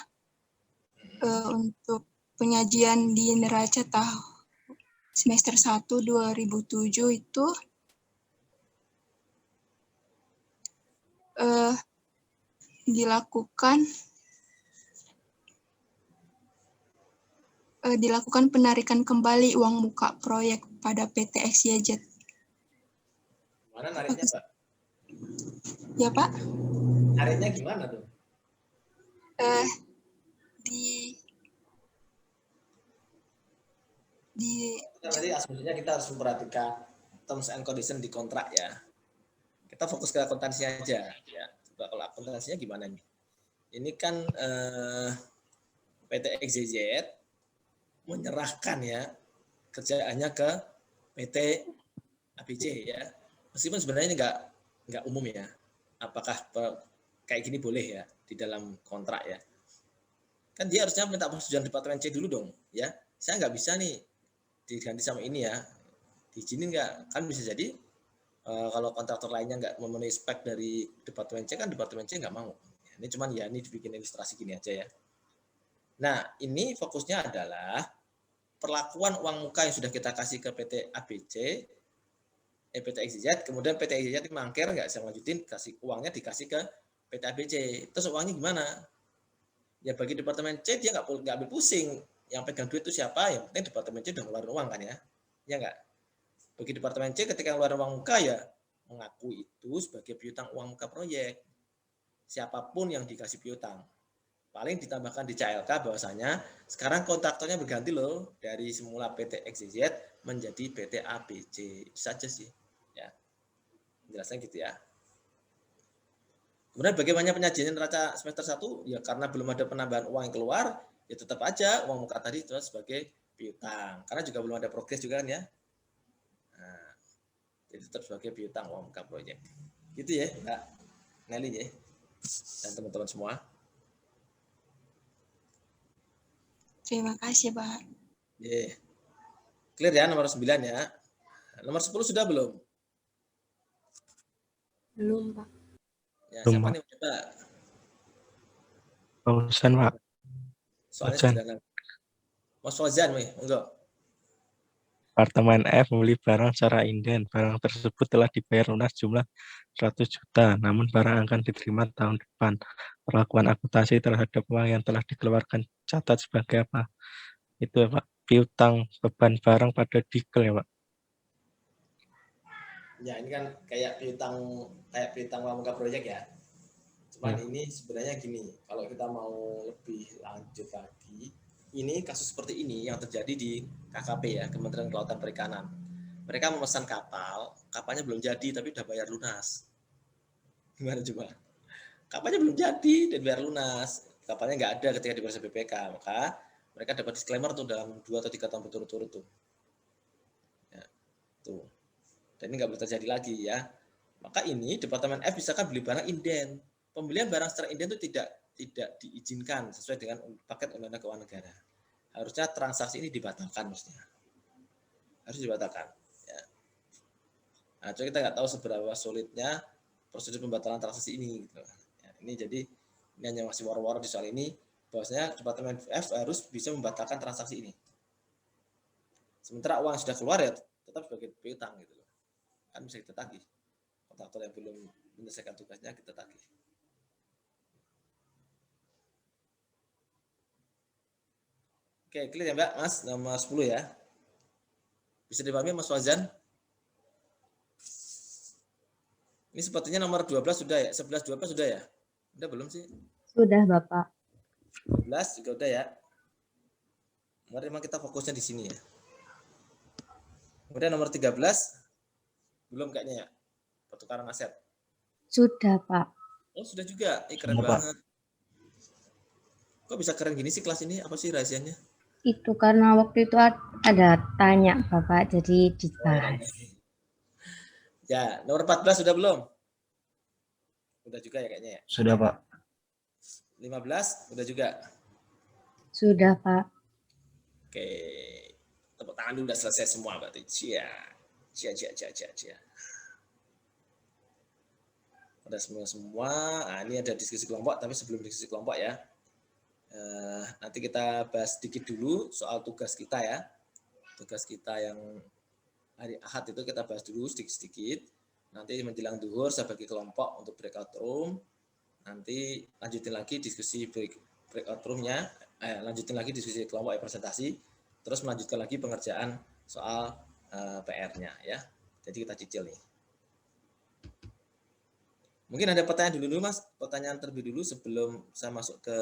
Untuk penyajian di neraca semester 1 2007 itu dilakukan penarikan kembali uang muka proyek pada PT XYZ. Mana nariknya, Pak? Ya, Pak? Nariknya gimana tuh? Nanti asumsinya kita harus memperhatikan terms and condition di kontrak ya. Kita fokus ke akuntansinya aja ya. Coba kalau akuntansinya gimana nih? Ini kan PT XYZ menyerahkan ya kerjaannya ke PT ABC ya. Meskipun sebenarnya ini nggak umum ya. Apakah kayak gini boleh ya di dalam kontrak ya? Kan dia harusnya minta persetujuan Departemen C dulu dong ya. Saya nggak bisa nih diganti sama ini ya. Diizinin nggak? Kan bisa jadi kalau kontraktor lainnya nggak memenuhi spek dari Departemen C, kan Departemen C nggak mau. Ini cuman ya ini dibikin ilustrasi gini aja ya. Nah, ini fokusnya adalah perlakuan uang muka yang sudah kita kasih ke PT ABC, PT XYZ, kemudian PT XYZ mangkir nggak bisa lanjutin, kasih uangnya dikasih ke PT ABC. Terus uangnya gimana? Ya bagi Departemen C dia nggak ambil pusing. Yang pegang duit itu siapa? Yang penting Departemen C udah ngeluarin uang kan ya? Ya nggak? Bagi Departemen C ketika ngeluarin uang muka ya mengakui itu sebagai piutang uang muka proyek. Siapapun yang dikasih piutang. Paling ditambahkan di CLK bahwasanya sekarang kontraktornya berganti loh dari semula PT XYZ menjadi PT ABC. Itu saja sih. Ya. Jelasnya gitu ya. Kemudian bagaimana penyajian neraca semester 1? Ya karena belum ada penambahan uang yang keluar, ya tetap aja uang muka tadi itu sebagai piutang. Karena juga belum ada progres juga kan ya. Nah, jadi tetap sebagai piutang uang muka proyek. Gitu ya, Mbak Nelly ya. Dan teman-teman semua. Terima kasih, Pak. Yeah. Clear ya nomor 9 ya. Nomor 10 sudah belum? Belum, Pak. Ya, Belum, siapa Pak. nih coba? Barusan, Pak. Soalnya Barusan. sederhana. Mas Fauzan, enggak. Departemen F membeli barang secara inden. Barang tersebut telah dibayar lunas jumlah 100 juta, namun barang akan diterima tahun depan. Perlakuan akuntansi terhadap uang yang telah dikeluarkan catat sebagai apa? Itu ya, Pak. Piutang beban barang pada dikel ya, Pak. Ya, ini kan kayak piutang uang muka proyek ya. Cuman ini sebenarnya gini, kalau kita mau lebih lanjut lagi, ini kasus seperti ini yang terjadi di KKP ya, Kementerian Kelautan Perikanan. Mereka memesan kapalnya belum jadi tapi udah bayar lunas. Gimana coba? Kapalnya belum jadi dan bayar lunas. Kapalnya nggak ada ketika diperiksa BPK, maka mereka dapat disclaimer tuh dalam 2 atau 3 tahun berturut-turut tuh. Ya, tuh. Dan ini nggak boleh terjadi lagi ya. Maka ini Departemen F misalkan beli barang inden. Pembelian barang secara inden itu tidak diizinkan sesuai dengan paket Undang-Undang Keuangan Negara. Harusnya transaksi ini dibatalkan mestinya. Harus dibatalkan. Ya. Nah, coba kita nggak tahu seberapa sulitnya prosedur pembatalan transaksi ini. Gitu. Ya, ini jadi ini hanya masih war-war di soal ini. Bahwasanya Departemen F harus bisa membatalkan transaksi ini. Sementara uang yang sudah keluar ya tetap sebagai piutang gitu loh. Kan bisa kita tagih. Kontraktor yang belum menyelesaikan tugasnya kita tagih. Oke, clear ya Mbak, Mas, nomor 10 ya. Bisa dipahami Mas Fazan? Ini sepertinya nomor 12 sudah ya, 11, 12 sudah ya? Udah belum sih? Sudah, Bapak. 12 juga udah ya. Memang kita fokusnya di sini ya. Kemudian nomor 13, belum kayaknya ya, pertukaran aset. Sudah, Pak. Oh, sudah juga. Keren Sudah, banget. Kok bisa keren gini sih kelas ini? Apa sih rahasianya? Itu karena waktu itu ada tanya Bapak, jadi dibahas. Ya, nomor 14 sudah belum? Udah juga ya kayaknya ya? Sudah, Pak. 15 udah juga? Sudah, Pak. Oke. Tepuk tangan dulu udah selesai semua berarti. Cia. Udah semua. Nah, ini ada diskusi kelompok, tapi sebelum diskusi kelompok ya. Nanti kita bahas sedikit dulu soal tugas kita ya. Tugas kita yang hari Ahad itu kita bahas dulu sedikit-sedikit. Nanti menjelang duhur saya bagi kelompok untuk breakout room. Nanti lanjutin lagi diskusi breakout room-nya. Lanjutin lagi diskusi kelompok presentasi. Terus melanjutkan lagi pengerjaan soal PR-nya ya. Jadi kita cicil nih. Mungkin ada pertanyaan dulu Mas. Pertanyaan terlebih dulu sebelum saya masuk ke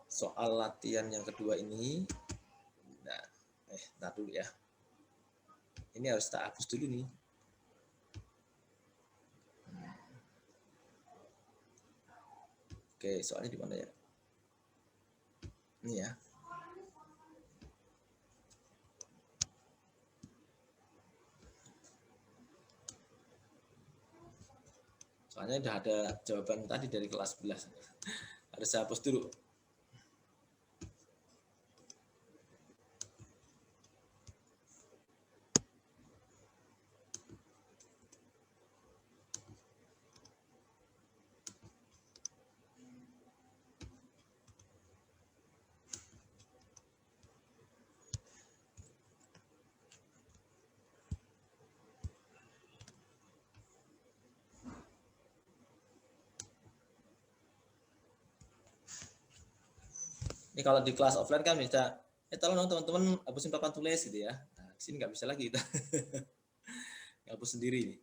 soal latihan yang kedua ini. Nah, ntar dulu ya. Ini harus tak hapus dulu nih. Oke, soalnya di mana ya? Ini ya. Soalnya udah ada jawaban tadi dari kelas 11. Harus saya hapus dulu. Ini kalau di kelas offline kan bisa, tolong dong teman-teman hapusin papan tulis gitu ya. Nah, di sini nggak bisa lagi kita. Hapus sendiri nih.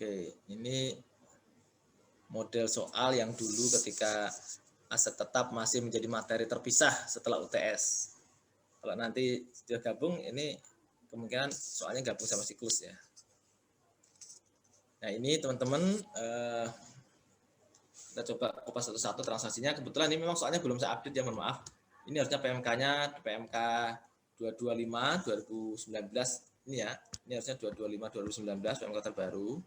Oke, ini model soal yang dulu ketika aset tetap masih menjadi materi terpisah setelah UTS. Kalau nanti sudah gabung, ini kemungkinan soalnya gabung sama siklus ya. Nah ini teman-teman, kita coba kupas satu-satu transaksinya. Kebetulan ini memang soalnya belum saya update ya, mohon maaf. Ini harusnya PMK-nya PMK 225 2019 ini ya. Ini harusnya 225 2019 PMK terbaru.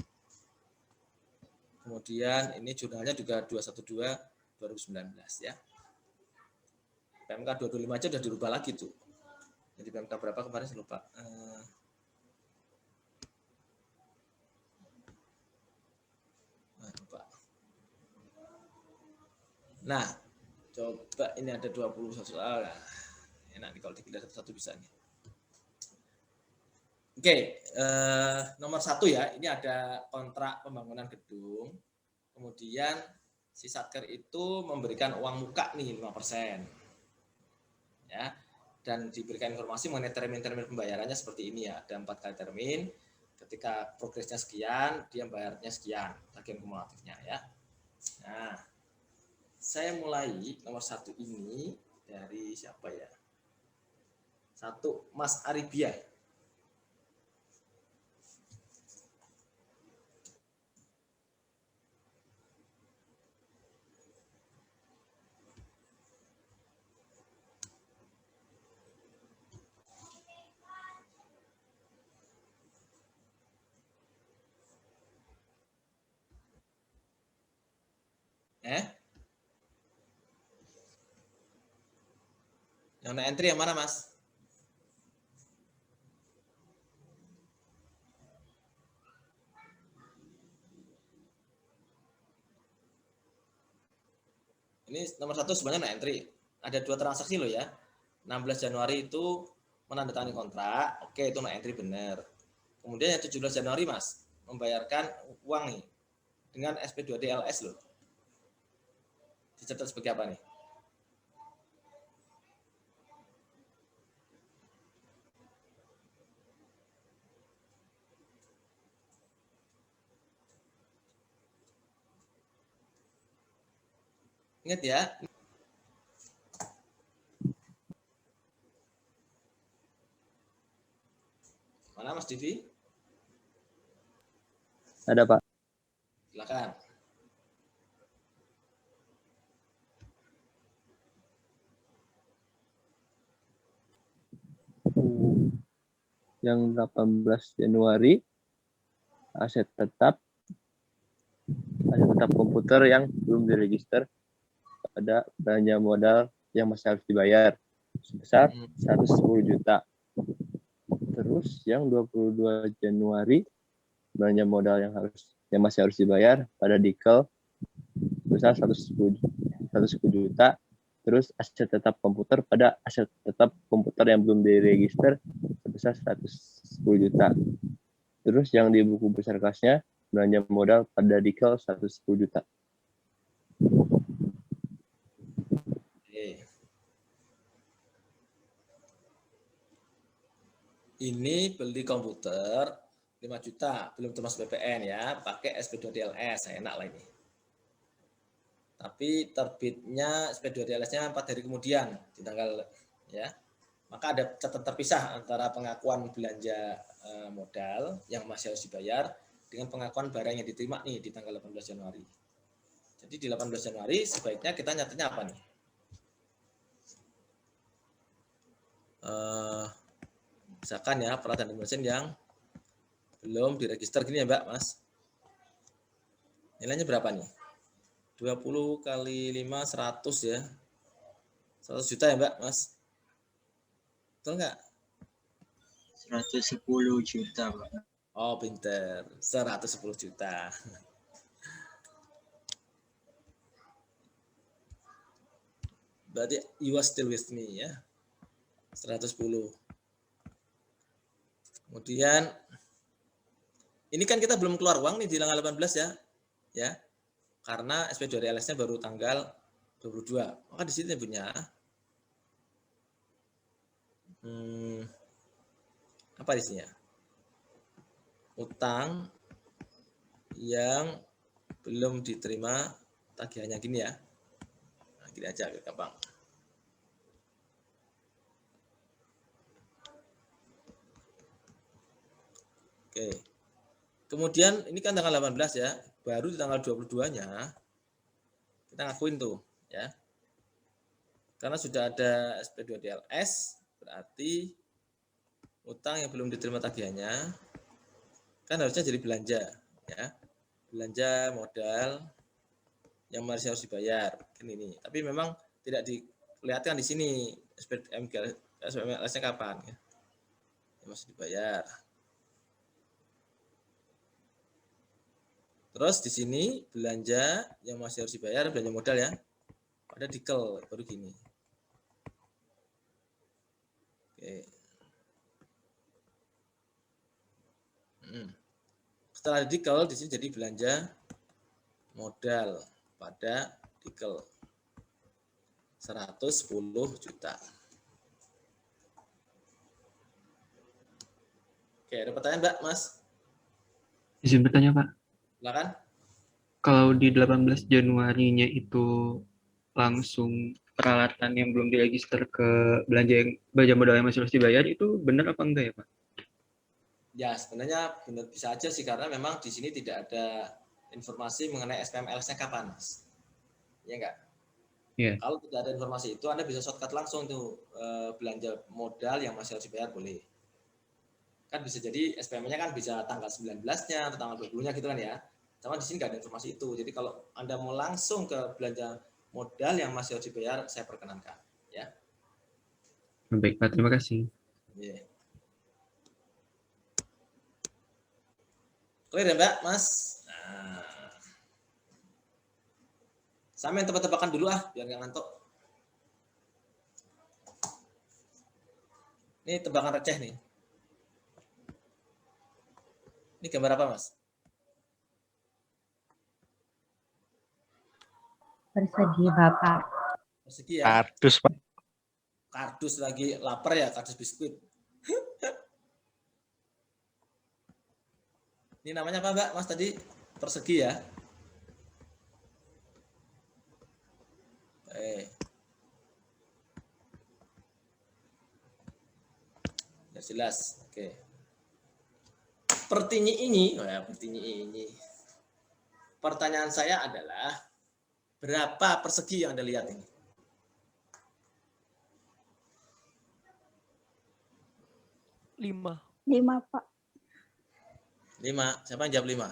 Kemudian ini jurnalnya juga 212 2019 ya. PMK 225 aja udah dirubah lagi tuh. Jadi PMK berapa kemarin saya lupa. Nah, coba ini ada 21 soal. Enak nih kalau dipilih satu-satu bisa nih. Oke, nomor 1 ya, ini ada kontrak pembangunan gedung. Kemudian si Satker itu memberikan uang muka nih 5%. Ya. Dan diberikan informasi mengenai termin-termin pembayarannya seperti ini ya. Ada 4 kali termin. Ketika progresnya sekian, dia bayarnya sekian, tagihan kumulatifnya ya. Nah, saya mulai nomor 1 ini dari siapa ya? 1 Mas Aribia. Yang no entry yang mana, Mas? Ini nomor 1 sebenarnya no entry. Ada 2 transaksi loh ya. 16 Januari itu menandatangani kontrak. Oke, itu no entry benar. Kemudian yang 17 Januari, Mas, membayarkan uang nih dengan SP2DLS loh. Dicatat sebagai apa nih? Ingat ya. Mana Mas Divi? Ada, Pak. Silakan. Yang 18 Januari aset tetap komputer yang belum diregister pada belanja modal yang masih harus dibayar sebesar 110 juta. Terus yang 22 Januari belanja modal yang masih harus dibayar pada Dikel sebesar 110 juta. Terus aset tetap komputer pada aset tetap komputer yang belum diregister sebesar 110 juta. Terus yang di buku besar kasnya belanja modal pada Dikel 110 juta. Ini beli komputer 5 juta, belum termasuk PPN ya, pakai SP2DLS, enak lah ini. Tapi terbitnya SP2DLS-nya 4 hari kemudian di tanggal ya. Maka ada catatan terpisah antara pengakuan belanja modal yang masih harus dibayar dengan pengakuan barang yang diterima nih di tanggal 18 Januari. Jadi di 18 Januari sebaiknya kita nyatetnya apa nih? Misalkan ya peralatan dan mesin yang belum diregister gini ya Mbak, Mas. Nilainya berapa nih? 20 kali 5, 100 ya. 100 juta ya Mbak, Mas. Betul nggak? 110 juta, Pak. Oh, pinter. 110 juta. Berarti you are still with me ya. 110. Kemudian ini kan kita belum keluar uang nih di tanggal 18 ya. Ya. Karena SP2DLS-nya baru tanggal 22. Maka di sini punya apa di sini ya? Utang yang belum diterima tagihannya gini ya. Nah, gini aja gampang. Oke. Kemudian ini kan tanggal 18 ya, baru di tanggal 22-nya kita ngakuin tuh ya. Karena sudah ada SP2DLS, berarti utang yang belum diterima tagihannya kan harusnya jadi belanja ya. Belanja modal yang masih harus dibayar kan ini. Tapi memang tidak dilihatkan di sini SPMLS-nya kapan ya. Yang masih dibayar. Terus di sini belanja yang masih harus dibayar, belanja modal ya. Pada dikel baru gini. Oke. Setelah dikel di sini jadi belanja modal pada dikel 110 juta. Oke, ada pertanyaan Mbak, Mas? Izin bertanya Pak. Silakan. Kalau di 18 Januarinya itu langsung peralatan yang belum diregister ke belanja modal yang masih harus dibayar, itu benar apa enggak ya Pak? Ya sebenarnya benar bisa aja sih karena memang di sini tidak ada informasi mengenai SPMLS-nya kapan, Mas. Iya enggak? Iya. Kalau tidak ada informasi itu Anda bisa shortcut langsung tuh belanja modal yang masih harus dibayar boleh. Kan bisa jadi SPM-nya kan bisa tanggal 19-nya atau tanggal 20-nya gitu kan ya. Cuma di sini nggak ada informasi itu. Jadi kalau Anda mau langsung ke belanja modal yang masih harus dibayar, saya perkenankan. Ya. Baik Pak, terima kasih. Yeah. Clear ya Mbak, Mas? Nah. Sama yang tebak-tebakan dulu biar nggak ngantuk. Ini tebakan receh nih. Ini gambar apa, Mas? Persegi, Bapak. Persegi ya? Kardus, Pak. Kardus lagi, lapar ya, kardus biskuit. Ini namanya apa, Mbak? Mas tadi persegi ya? Ya jelas, oke. Pertinyi ini. Pertanyaan saya adalah berapa persegi yang Anda lihat ini? 5. 5, Pak. 5. Siapa yang jawab 5?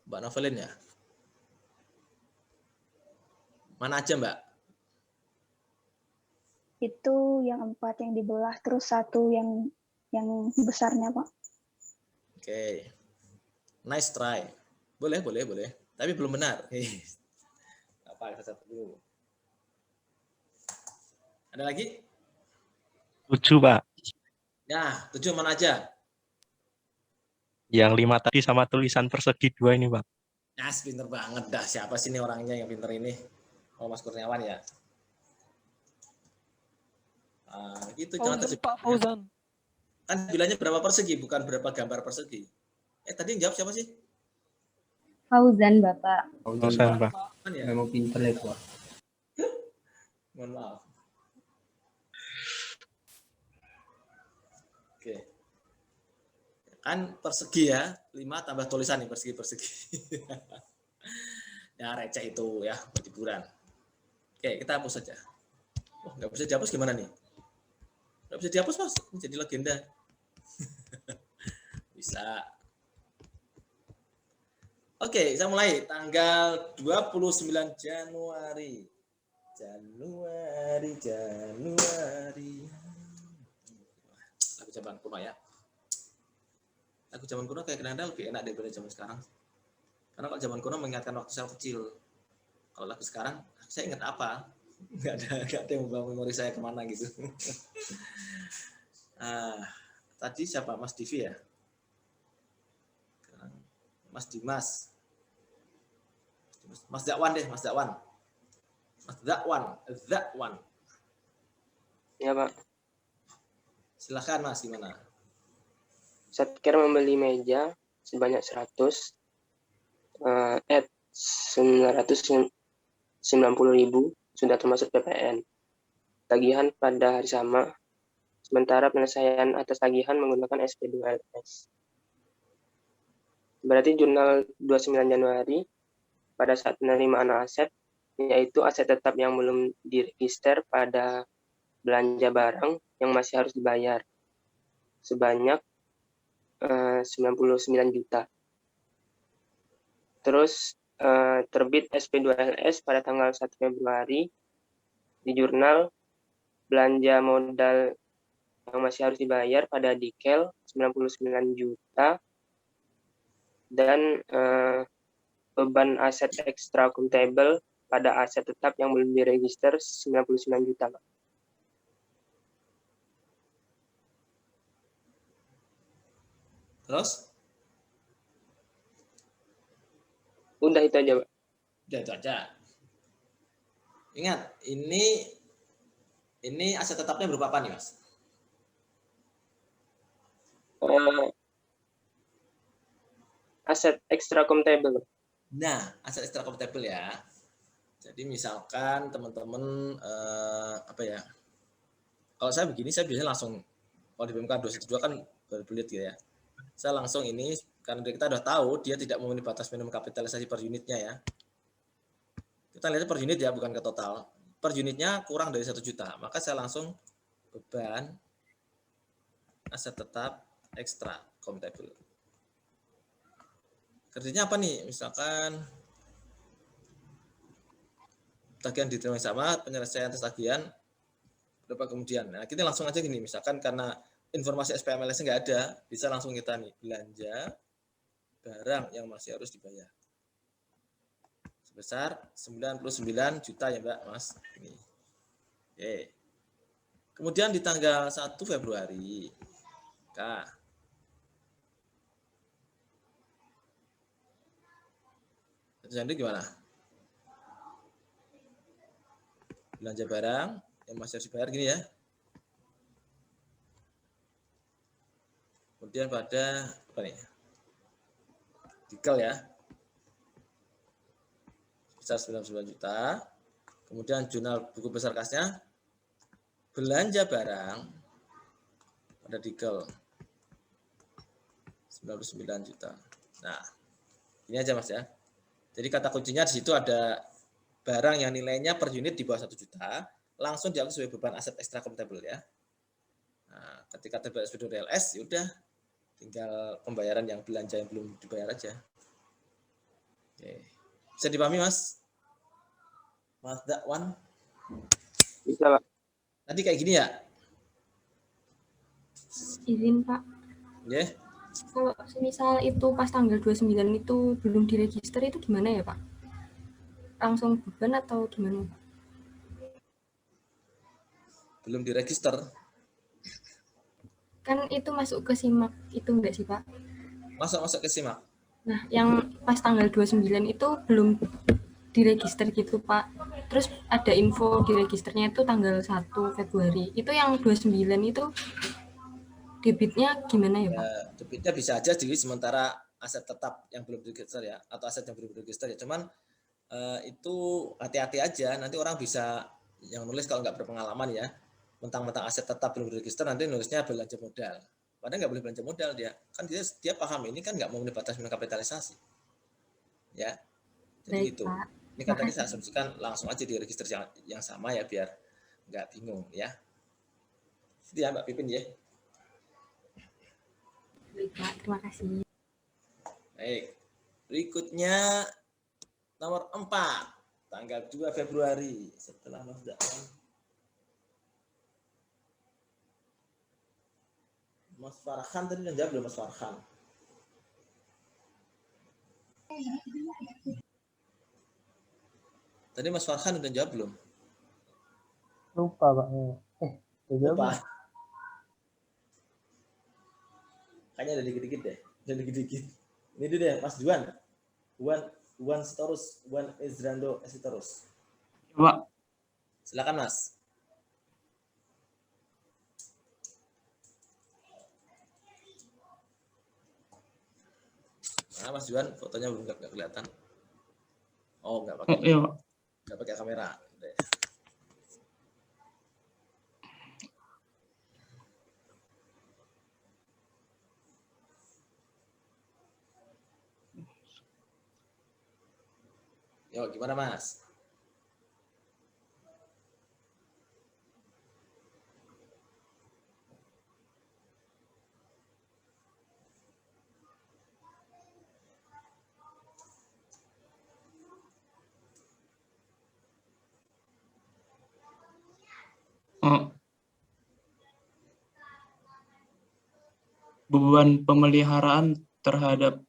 Mbak Novelin ya? Mana aja, Mbak? Itu yang 4 yang dibelah, terus 1 yang besarnya, Pak. Oke. Nice try. Boleh. Tapi belum benar. Apa kita catat dulu. Ada lagi? 7, Pak. Nah, 7 mana aja? Yang 5 tadi sama tulisan persegi 2 ini, Pak. Nah, pinter banget dah. Siapa sih ini orangnya yang pinter ini? Oh, Mas Kurniawan ya? Gitu jangan terjebak. Pak Fauzan. Kan bilangnya berapa persegi, bukan berapa gambar persegi. Tadi yang jawab siapa sih? Fauzan, Bapak. Fauzan, Pak. Ya? Memang pinter ya, Pak. Mohon maaf. Oke. Kan persegi ya, 5 tambah tulisan nih, persegi. Ya receh itu ya, hiburan. Oke, kita hapus saja. Oh, nggak bisa dihapus gimana nih? Nggak bisa dihapus, Mas. Ini jadi legenda. Bisa. Oke, saya mulai tanggal 29 Januari. Januari. Lagu zaman kuno ya. Lagu zaman kuno kayak kadang-kadang lebih enak daripada zaman sekarang. Karena kalau zaman kuno mengingatkan waktu saya kecil. Kalau lagu sekarang, saya ingat apa? Nggak ada yang membawa memori saya kemana gitu. Tadi siapa? Mas Divi ya? Mas Dimas. Mas Dakwan deh, Mas Dakwan. Ya, Pak. Silakan Mas, gimana? Satker membeli meja sebanyak 990.000 sudah termasuk PPN. Tagihan pada hari sama, sementara penyelesaian atas tagihan menggunakan SP2LS. Berarti jurnal 29 Januari pada saat penerimaan aset, yaitu aset tetap yang belum diregister pada belanja barang yang masih harus dibayar sebanyak 99 juta. Terus terbit SP2LS pada tanggal 1 Februari di jurnal belanja modal yang masih harus dibayar pada Dikel 99 juta dan beban aset ekstra akuntabel pada aset tetap yang belum diregister 99 juta. Terus? Udah itu aja, Pak. Udah itu aja. Ingat, ini aset tetapnya berupa apa nih, Mas? Aset extra akuntabel. Nah, aset extra akuntabel ya. Jadi misalkan teman-teman apa ya? Kalau saya begini, saya biasanya langsung kalau di BMK 212 kan berbelit gitu ya. Saya langsung ini karena kita udah tahu dia tidak memenuhi batas minimum kapitalisasi per unitnya ya. Kita lihat per unit ya, bukan ke total. Per unitnya kurang dari 1 juta, maka saya langsung beban aset tetap ekstra akuntabel. Kerjanya apa nih? Misalkan tagihan diterima sama, penyelesaian atas tagihan berapa kemudian. Nah, kita langsung aja gini, misalkan karena informasi SPMLS nggak ada, bisa langsung kita nih belanja barang yang masih harus dibayar sebesar 99 juta ya Mbak, Mas. Ini. Oke. Kemudian di tanggal 1 Februari, jadi gimana? Belanja barang yang masih harus dibayar gini ya. Kemudian pada apa nih? Dikel ya. Sebesar 99 juta. Kemudian jurnal buku besar kasnya belanja barang pada Dikel 99 juta. Nah, ini aja Mas ya. Jadi kata kuncinya di situ ada barang yang nilainya per unit di bawah 1 juta, langsung dianggap sebagai beban aset ekstra akuntabel ya. Nah, ketika terbit SP2LS, ya udah tinggal pembayaran yang belanja yang belum dibayar aja. Oke. Bisa dipahami Mas? Mas Dakwan? Bisa Pak. Tadi kayak gini ya? Izin Pak. Ya. Yeah. Kalau misal itu pas tanggal 29 itu belum diregister itu gimana ya Pak? Langsung beban atau gimana? Belum diregister. Kan itu masuk ke SIMAK itu enggak sih Pak? Masuk ke SIMAK. Nah, yang pas tanggal 29 itu belum diregister gitu Pak. Terus ada info diregisternya itu tanggal 1 Februari. Itu yang 29 itu debitnya gimana ya, Pak? Debitnya bisa aja di sementara aset tetap yang belum diregister ya, atau aset yang belum diregister ya. Cuman itu hati-hati aja, nanti orang bisa yang nulis kalau nggak berpengalaman ya, mentang-mentang aset tetap belum diregister nanti nulisnya belanja modal. Padahal nggak boleh belanja modal dia, kan dia paham ini kan nggak mau batas minimum kapitalisasi, ya. Jadi Baik, gitu. Pak. Ini kan tadi saya asumsikan langsung aja di register yang sama ya biar nggak bingung ya. Itu ya Mbak Pipin ya. Baik, Pak. Terima kasih. Baik. Berikutnya nomor 4, tanggal 2 Februari setelah lockdown. Mas Farhan tadi udah jawab belum Mas Farhan? Tadi Mas Farhan udah jawab belum? Lupa Pak. Lupa. Kayaknya ada dikit-dikit deh. Ada dikit-dikit. Ini dia deh, Mas Juan. Juan Sitorus, Juan Ezrando Sitorus. Pak. Silakan Mas. Nah, Mas Juan, fotonya belum nggak kelihatan. Oh, nggak pakai. Iya, Pak. Nggak pakai kamera. Yo, gimana Mas? Beban pemeliharaan terhadap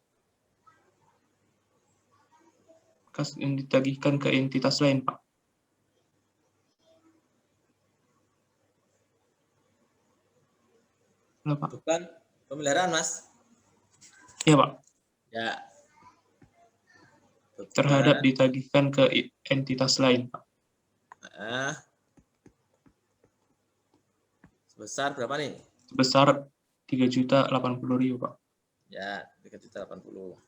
kas yang ditagihkan ke entitas lain, Pak. Halo, Pak. Bukan pemeliharaan, Mas. Iya, Pak. Ya. Terhadap ditagihkan ke entitas lain, Pak. Sebesar berapa nih? Sebesar 3.080.000, Pak. Ya, 3.080.000.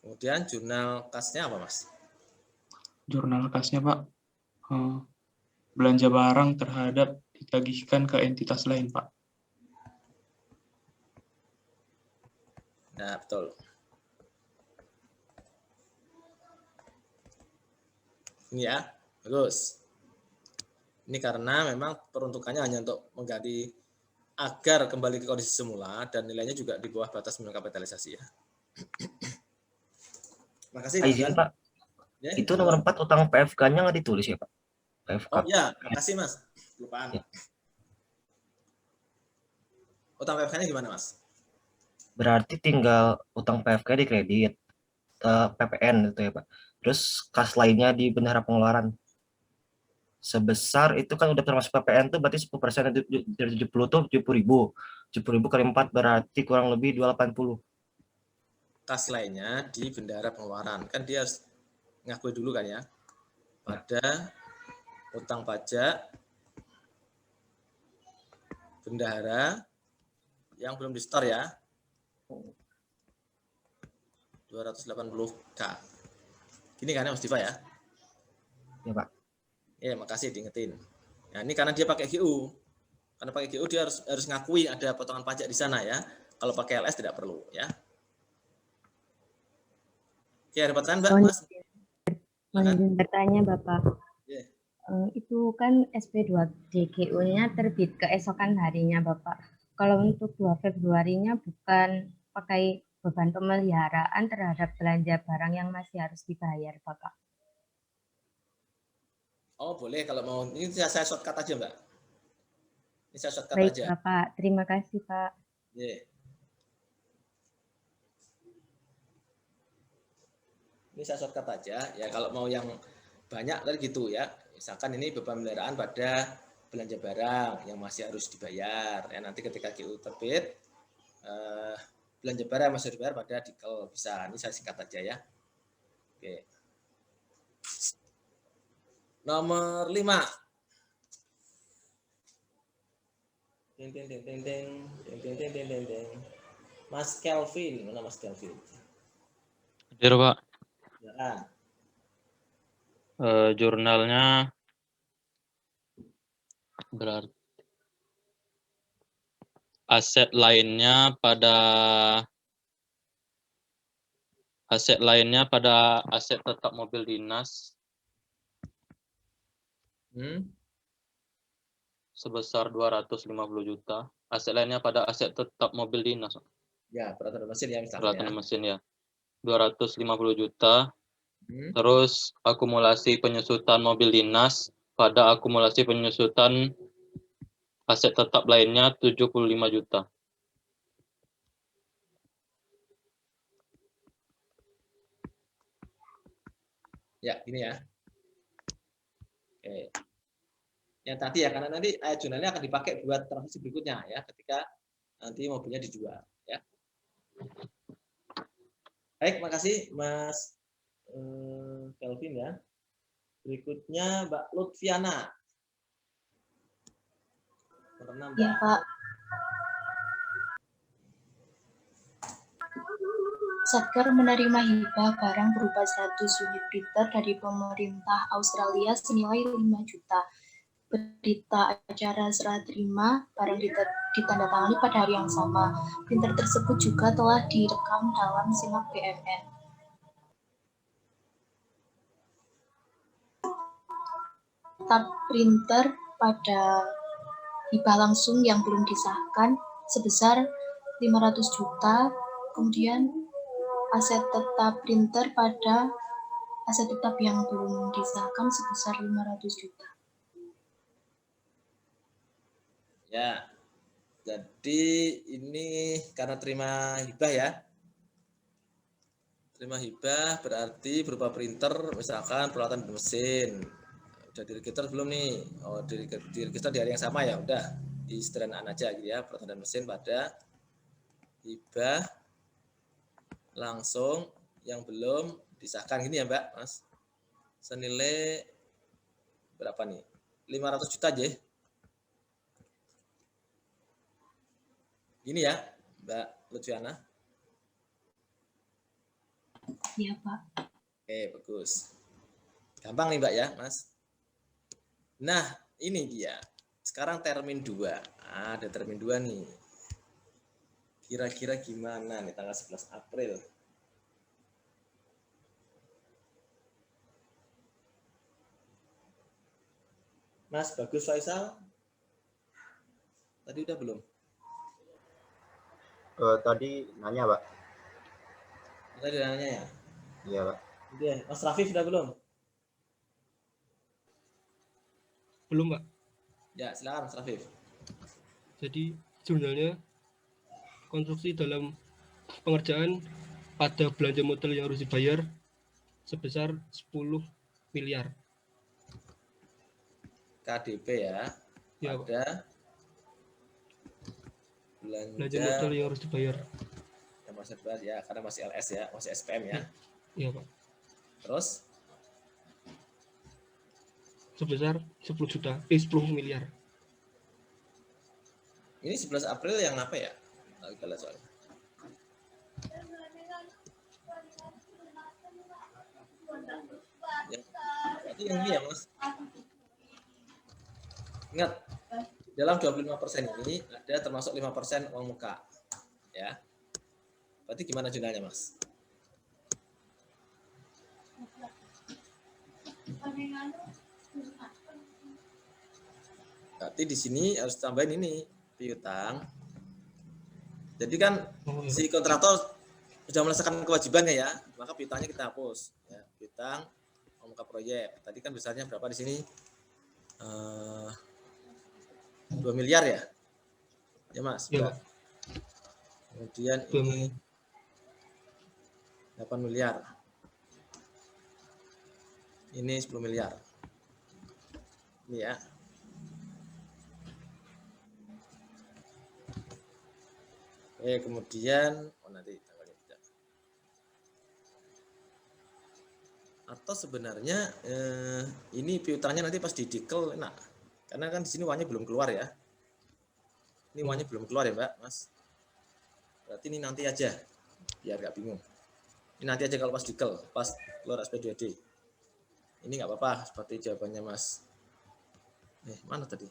Kemudian jurnal kasnya apa, Mas? Jurnal kasnya, Pak. Belanja barang terhadap ditagihkan ke entitas lain, Pak. Nah, betul. Ini ya, bagus. Ini karena memang peruntukannya hanya untuk mengganti agar kembali ke kondisi semula dan nilainya juga di bawah batas minimum kapitalisasi ya. Makasih izin Pak. Ya, itu nomor 4 utang PFK-nya nggak ditulis ya Pak? PFK. Oh ya, makasih Mas. Lupaan. Ya. Utang PFK-nya gimana Mas? Berarti tinggal utang PFK di kredit, PPN itu ya Pak. Terus kas lainnya di bendahara pengeluaran. Sebesar itu kan udah termasuk PPN tuh berarti 10% dari 70 tuh 70.000. 70.000 kali 4 berarti kurang lebih 280. Kas lainnya di bendahara pengeluaran. Kan dia harus ngakui dulu kan ya. Pada utang pajak bendahara yang belum di-store ya. 280K. Gini kan ya Mas Diva ya? Ya Pak. Ya, makasih diingetin. Nah, ini karena dia pakai GU. Karena pakai GU dia harus ngakui ada potongan pajak di sana ya. Kalau pakai LS tidak perlu ya. Oke, ada pertanyaan Mbak, Mas? Mohon bertanya Bapak. Yeah. Itu kan SP2DGU-nya terbit keesokan harinya Bapak. Kalau untuk 2 Februarinya bukan pakai beban pemeliharaan terhadap belanja barang yang masih harus dibayar Bapak. Oh boleh kalau mau. Ini saya shortcut aja Mbak. Ini saya shortcut baik, aja. Bapak, terima kasih Pak. Yeah. Ini saya shortcut aja. Ya kalau mau yang banyak tadi gitu ya. Misalkan ini beban pemeliharaan pada belanja barang yang masih harus dibayar. Ya nanti ketika GU terbit, belanja barang yang masih harus dibayar pada dikel bisa. Ini saya singkat aja ya. Oke. Nomor 5. Ding, ding, ding, ding, ding. Ding, ding, ding, ding, ding, ding. Mas Kelvin, mana Mas Kelvin? Hadir, Pak. Ya. Jurnalnya berarti aset lainnya pada aset tetap mobil dinas sebesar 250 juta. Aset lainnya pada aset tetap mobil dinas. Ya, peralatan mesin ya misalnya. Peralatan mesin ya. 250 juta. Terus akumulasi penyusutan mobil dinas pada akumulasi penyusutan aset tetap lainnya 75 juta. Ya, ini ya. Oke. Yang tadi ya, karena nanti jurnalnya akan dipakai buat transaksi berikutnya ya, ketika nanti mobilnya dijual ya. Baik, makasih Mas Kelvin ya. Berikutnya Mbak Lutfiana. Ya, Pak. Satker menerima hibah barang berupa 100 unit printer dari pemerintah Australia senilai 5 juta. Berita acara serah terima barang ditandatangani pada hari yang sama. Printer tersebut juga telah direkam dalam simak BMN. Tab printer pada hibah langsung yang belum disahkan sebesar 500 juta, kemudian aset tetap printer pada aset tetap yang belum disahkan sebesar 500 juta. Ya, jadi ini karena terima hibah ya. Terima hibah berarti berupa printer, misalkan peralatan mesin. Udah diregister belum nih? Oh, diregister di hari yang sama ya, udah di sederhanaan aja gitu ya, peralatan mesin pada hibah langsung yang belum disahkan gini ya Mbak, Mas. Senilai berapa nih? 500 juta aja. Gini ya, Mbak Lutfiana. Iya, Pak. Oke, bagus. Gampang nih Mbak ya, Mas. Nah, ini dia. Sekarang termin 2. Ada termin 2 nih. Kira-kira gimana nih tanggal 11 April? Mas Bagus Faisal? Tadi udah belum? Tadi nanya, Pak. Tadi nanya ya? Iya, Pak. Udah. Mas Rafif sudah belum? Belum, Pak. Ya, silakan Mas Rafif. Jadi jurnalnya konstruksi dalam pengerjaan pada belanja modal yang harus dibayar sebesar 10 miliar. KDP ya. Ya, pada belanja modal yang harus dibayar. Yang masih dibayar ya, karena masih LS ya, masih SPM ya. Iya, Pak. Terus sebesar 10 miliar. Ini 11 April yang apa ya? Kita lihat soalnya. Berarti yang ini ya, Mas. Ingat, dalam 25% ini ada termasuk 5% uang muka. Ya. Berarti gimana jurnalnya, Mas? Berarti di sini harus tambahin ini piutang. Jadi kan si kontraktor sudah melaksanakan kewajibannya ya, maka piutangnya kita hapus. Ya, piutang muka proyek. Tadi kan besarnya berapa di sini? 2 miliar ya? Ya Mas. Ya. Kemudian ini 8 miliar. Ini 10 miliar. Ini ya. Kemudian nanti tanggalnya tidak. Atau sebenarnya ini piutangnya nanti pas didikel enak, karena kan di sini uangnya belum keluar ya. Ini uangnya belum keluar ya, Mbak, Mas. Berarti ini nanti aja, biar nggak bingung. Ini nanti aja kalau pas dikel, pas keluar SP2D. Ini nggak apa-apa, seperti jawabannya Mas. Mana tadi?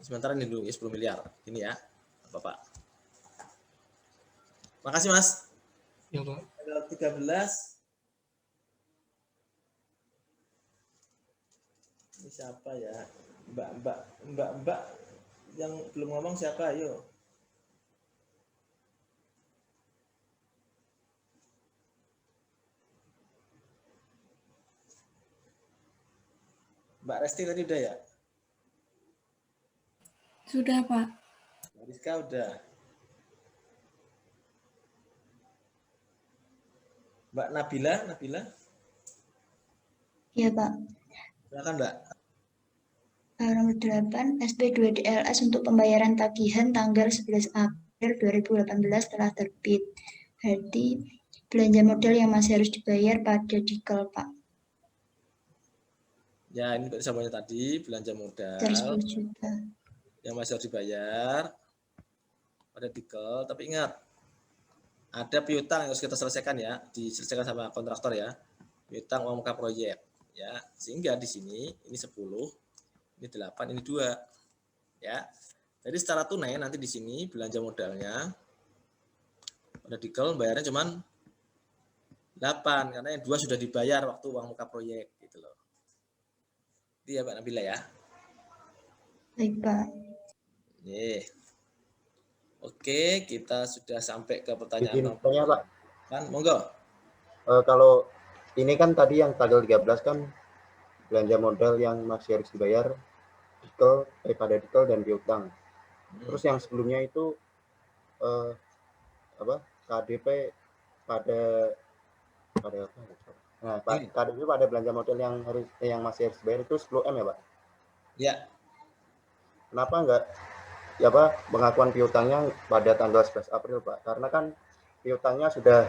Sementara ini dulu, 10 miliar. Ini ya, Bapak. Makasih, Mas. Ya, Pak. Tanggal 13. Ini siapa ya? Mbak yang belum ngomong siapa? Ayo. Mbak Resti tadi udah ya? Sudah, Pak. Mbak Rizka udah. Mbak Nabila? Iya, Pak. Silakan, Mbak. Nomor 8, SP2DLS untuk pembayaran tagihan tanggal 11 April 2018 telah terbit. Berarti belanja modal yang masih harus dibayar pada dikel, Pak. Ya, ini sampainya tadi, belanja modal. 10 juta. Yang masih harus dibayar pada dikel. Tapi ingat, ada piutang yang harus kita selesaikan ya, diselesaikan sama kontraktor ya. Piutang uang muka proyek. Ya, sehingga di sini, ini 10, ini 8, ini 2. Ya. Jadi secara tunai nanti di sini belanja modalnya pada dikel bayarnya cuman 8 karena yang 2 sudah dibayar waktu uang muka proyek gitu loh. Itu ya Mbak Nabila ya. Baik, Pak. Oke, kita sudah sampai ke pertanyaan Izin tanya, Pak. Kan, monggo. Kalau ini kan tadi yang tanggal 13 kan belanja modal yang masih harus dibayar dikel, pada dikel dan piutang. Terus yang sebelumnya itu KDP pada apa? Nah, KDP pada belanja modal yang masih harus dibayar itu 10M ya, Pak? Ya. Kenapa enggak pengakuan piutangnya pada tanggal 11 April, Pak? Karena kan piutangnya sudah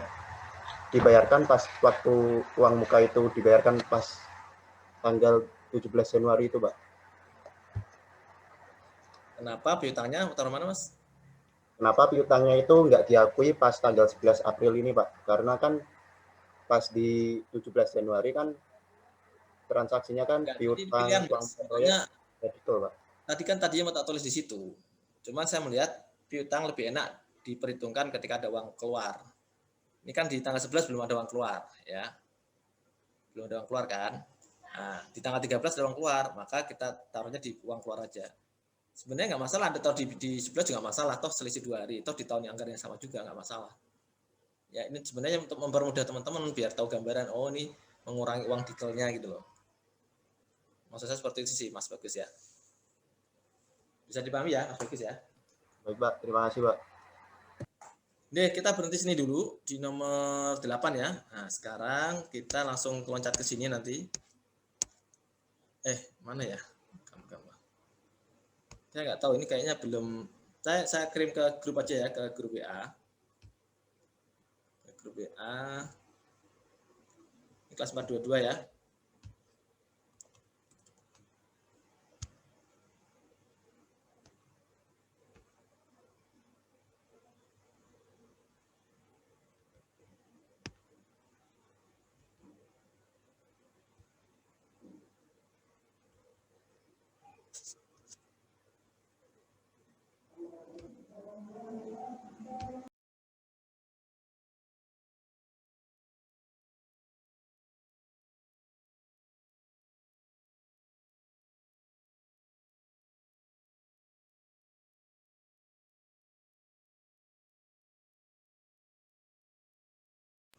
dibayarkan pas waktu uang muka itu dibayarkan pas tanggal 17 Januari itu, Pak. Kenapa piutangnya taruh mana, Mas? Kenapa piutangnya itu nggak diakui pas tanggal 11 April ini, Pak? Karena kan pas di 17 Januari kan transaksinya kan piutang uang proyek betul, Pak. Tadinya mau tak tulis di situ. Cuman saya melihat piutang lebih enak diperhitungkan ketika ada uang keluar. Ini kan di tanggal 11 belum ada uang keluar, ya. Belum ada uang keluar kan? Nah, di tanggal 13 ada uang keluar, maka kita taruhnya di uang keluar aja. Sebenarnya nggak masalah, Anda taruh di 11 juga nggak masalah, toh selisih 2 hari, toh di tahun yang anggaran yang sama juga nggak masalah. Ya, ini sebenarnya untuk mempermudah teman-teman biar tahu gambaran, oh ini mengurangi uang dikelnya gitu loh. Maksud saya seperti itu sih, Mas Bagus ya. Bisa dipahami ya, Mas Bagus ya? Baik, Pak. Terima kasih, Pak. Oke, kita berhenti sini dulu di nomor 8 ya. Nah, sekarang kita langsung loncat ke sini nanti. Mana ya? Saya nggak tahu, ini kayaknya belum. Saya kirim ke grup aja ya, ke grup WA. Ke grup WA. Ini kelas 422 ya.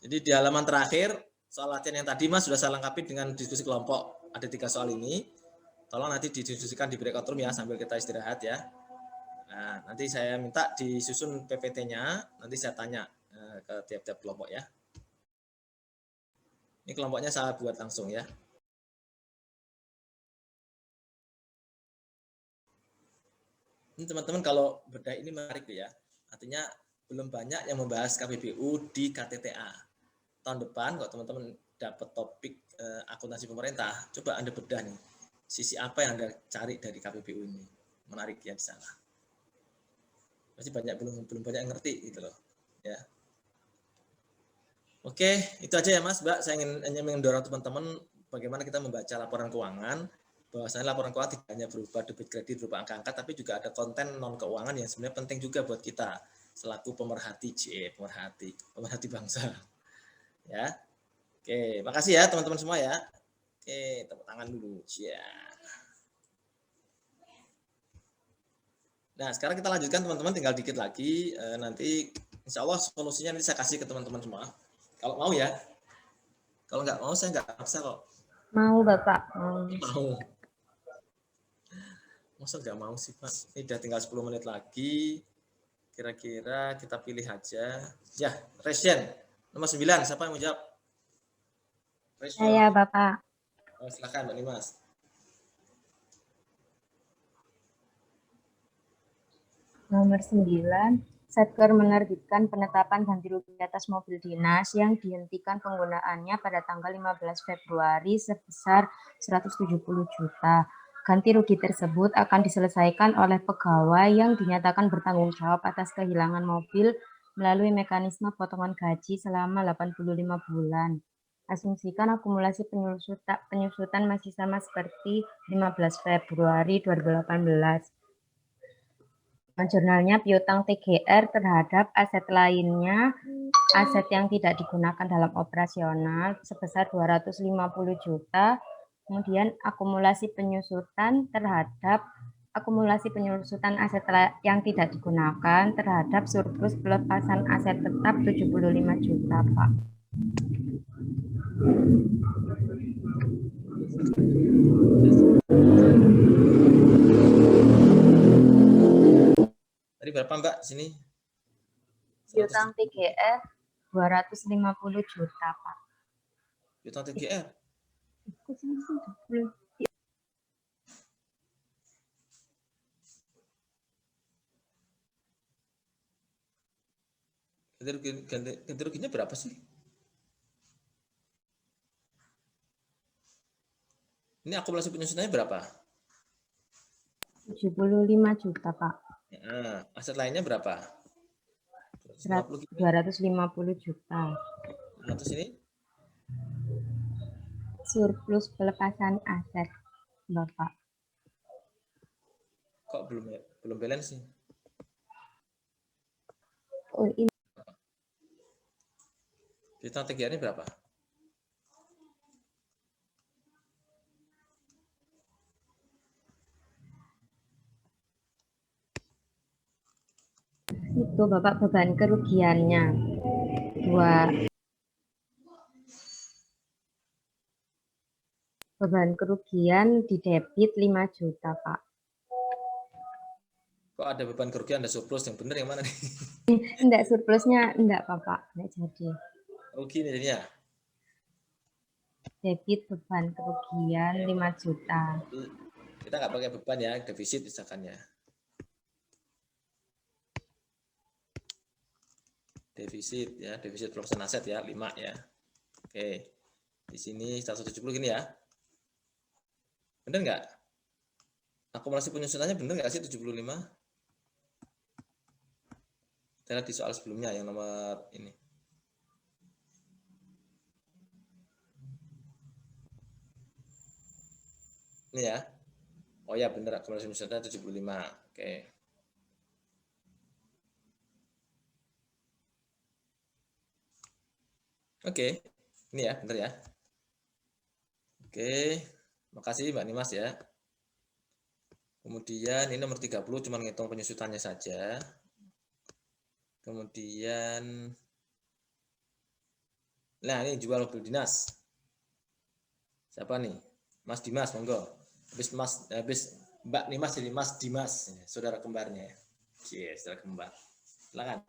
Jadi di halaman terakhir, soal latihan yang tadi Mas sudah saya lengkapi dengan diskusi kelompok. Ada 3 soal ini. Tolong nanti didiskusikan di breakout room ya, sambil kita istirahat ya. Nah, nanti saya minta disusun PPT-nya, nanti saya tanya ke tiap-tiap kelompok ya. Ini kelompoknya saya buat langsung ya. Ini teman-teman kalau bedah ini menarik ya. Artinya belum banyak yang membahas KPBU di KTTA. Tahun depan kalau teman-teman dapat topik akuntansi pemerintah, coba Anda bedah nih. sisi apa yang Anda cari dari KPBU ini. Menarik ya di sana. Pasti belum banyak yang ngerti gitu loh. Ya. Oke, itu aja ya Mas, Mbak. Saya hanya mendorong teman-teman bagaimana kita membaca laporan keuangan. Bahwasanya laporan keuangan tidak hanya berupa debit kredit, berupa angka-angka, tapi juga ada konten non keuangan yang sebenarnya penting juga buat kita selaku pemerhati bangsa. Ya. Oke, makasih ya teman-teman semua ya. Oke, tepuk tangan dulu. Ya. Nah, sekarang kita lanjutkan teman-teman, tinggal dikit lagi. Nanti insya Allah solusinya nanti saya kasih ke teman-teman semua. Kalau mau ya. Kalau nggak mau, saya nggak maksa kok. Mau, Bapak. Mau. Masa nggak mau sih, Pak? Ini udah tinggal 10 menit lagi. Kira-kira kita pilih aja. Ya, Resyen. Nomor 9, siapa yang mau jawab? Resyen. Saya, Bapak. Oh, silakan, Mbak Nimas. Nomor 9, Satker menerbitkan penetapan ganti rugi atas mobil dinas yang dihentikan penggunaannya pada tanggal 15 Februari sebesar 170 juta. Ganti rugi tersebut akan diselesaikan oleh pegawai yang dinyatakan bertanggung jawab atas kehilangan mobil melalui mekanisme potongan gaji selama 85 bulan. Asumsikan akumulasi penyusutan masih sama seperti 15 Februari 2018. Jurnalnya piutang TGR terhadap aset lainnya, aset yang tidak digunakan dalam operasional sebesar 250 juta. Kemudian akumulasi penyusutan aset yang tidak digunakan terhadap surplus pelepasan aset tetap 75 juta, Pak. Tadi berapa Mbak sini? Piutang TGR 250 juta, Pak. Piutang TGR? Ganti ruginya berapa sih? Ini akumulasi penyusunannya berapa? 75 juta, Pak. Nah, aset lainnya berapa? 250 juta. Terus ini? Surplus pelepasan aset, Bapak. Kok belum balance sih? Oh, ini. Piutang TGR ini berapa? Itu Bapak beban kerugiannya. Beban kerugian di debit 5 juta, Pak. Kok ada beban kerugian, ada surplus, yang benar yang mana nih? Enggak, surplusnya enggak, Bapak. Enggak jadi. Rugi nih jadinya. Debit beban kerugian 5 juta. Kita nggak pakai beban ya, defisit misalkannya. Defisit ya, defisit pelepasan aset ya, 5 ya. Oke. Di sini 170 gini ya. Bener nggak? Akumulasi penyusunannya bener nggak sih 75? Kita lihat di soal sebelumnya yang nomor ini. Ini ya. Oh ya bener, akumulasi penyusunannya 75. Oke. Oke, ini ya, bentar ya. Oke, makasih Mbak Nimas ya. Kemudian ini nomor 30, cuma ngitung penyusutannya saja. Kemudian, nah ini jual mobil dinas. Siapa nih? Mas Dimas, monggo. Habis Mbak Nimas jadi Mas Dimas, saudara kembarnya. Yes, saudara kembar. Silakan.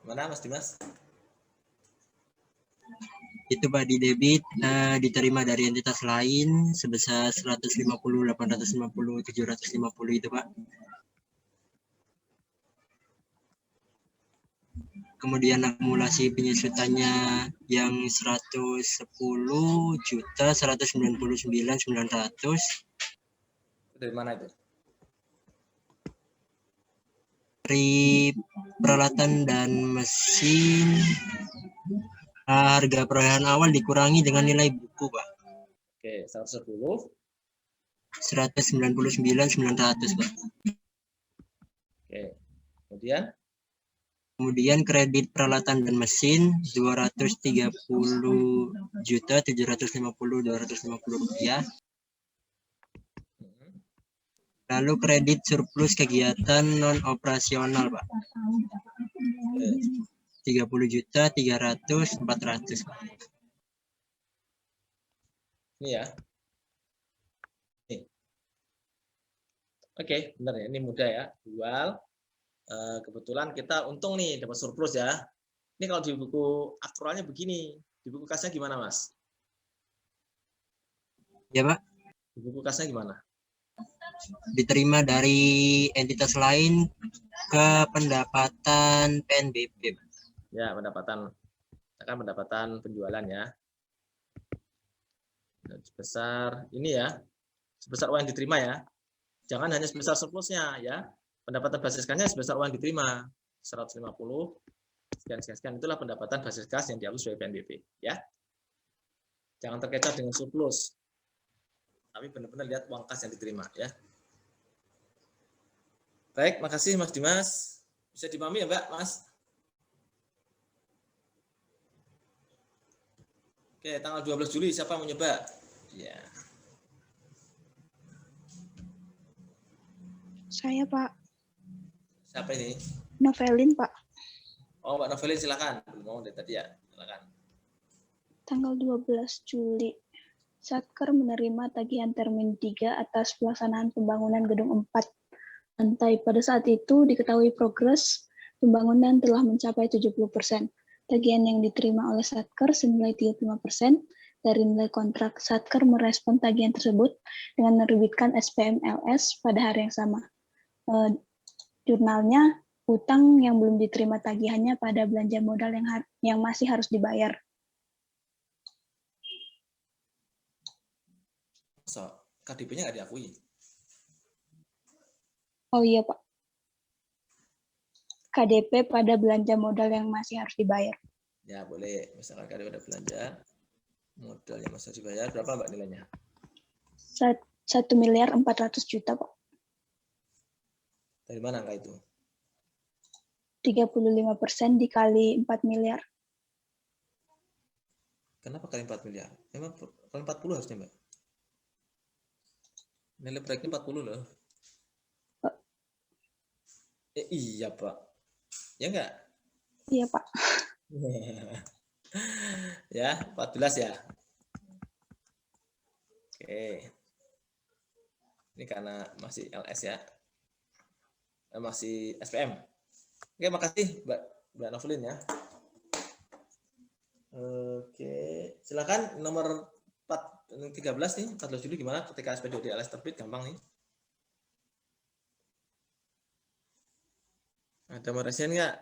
Mana Mas Dimas? Itu Pak di debit diterima dari entitas lain sebesar 150, 850, 750 itu Pak. kemudian akumulasi penyusutannya yang 110.199.900. Dari mana itu? Dari peralatan dan mesin, harga perolehan awal dikurangi dengan nilai buku, Pak. Oke, 110. 199.900, Pak. Oke. Kemudian kredit peralatan dan mesin 230.750.250 rupiah. Lalu kredit surplus kegiatan non operasional, Pak. 30.300.400, Pak. ini ya. Nih. Oke, benar ya. Ini mudah ya. Jual. Kebetulan kita untung nih dapat surplus ya. Ini kalau di buku aktualnya begini. Di buku kasnya gimana, Mas? Ya, Pak. Di buku kasnya gimana? Diterima dari entitas lain ke pendapatan PNBP. Ya, pendapatan penjualan ya. Sebesar ini ya. Sebesar uang yang diterima ya. Jangan hanya sebesar surplusnya ya. Pendapatan basis kasnya sebesar uang yang diterima 150 sekian itulah pendapatan basis kas yang dihapus sebagai PNBP ya. Jangan terkecoh dengan surplus. Tapi benar-benar lihat uang kas yang diterima ya. Baik, makasih Mas Dimas. Bisa dipahami ya, Mbak, Mas? Oke, tanggal 12 Juli siapa mau nyoba? Ya. Saya, Pak. Siapa ini? Novelin, Pak. Oh, Mbak Novelin silakan. Belum mau dari tadi ya. Silakan. Tanggal 12 Juli. Satker menerima tagihan termin 3 atas pelaksanaan pembangunan gedung 4 lantai. Pada saat itu diketahui progres pembangunan telah mencapai 70%. Tagihan yang diterima oleh Satker senilai 35%. Dari nilai kontrak, Satker merespon tagihan tersebut dengan menerbitkan SPMLS pada hari yang sama. Jurnalnya, utang yang belum diterima tagihannya pada belanja modal yang masih harus dibayar. So, KDP-nya nggak diakui. Oh iya, Pak. KDP pada belanja modal yang masih harus dibayar. Ya, boleh. Misalkan KDP pada belanja modal yang masih harus dibayar, berapa Mbak nilainya? 1.400.000.000, Pak. Dari mana angka itu? 35% dikali 4 miliar. Kenapa kali 4 miliar? Emang kali 40 harusnya, Mbak? Nilai proyeknya 40 loh. Iya, Pak. Ya enggak? Iya, Pak. Ya, 14 ya. Oke. Ini karena masih LS ya. Masih SPM. Oke, makasih Mbak Novelin ya. Oke, silakan nomor 13 nih, 14 Juli gimana ketika SP2 di LS terbit, gampang nih. Ada mau resen nggak?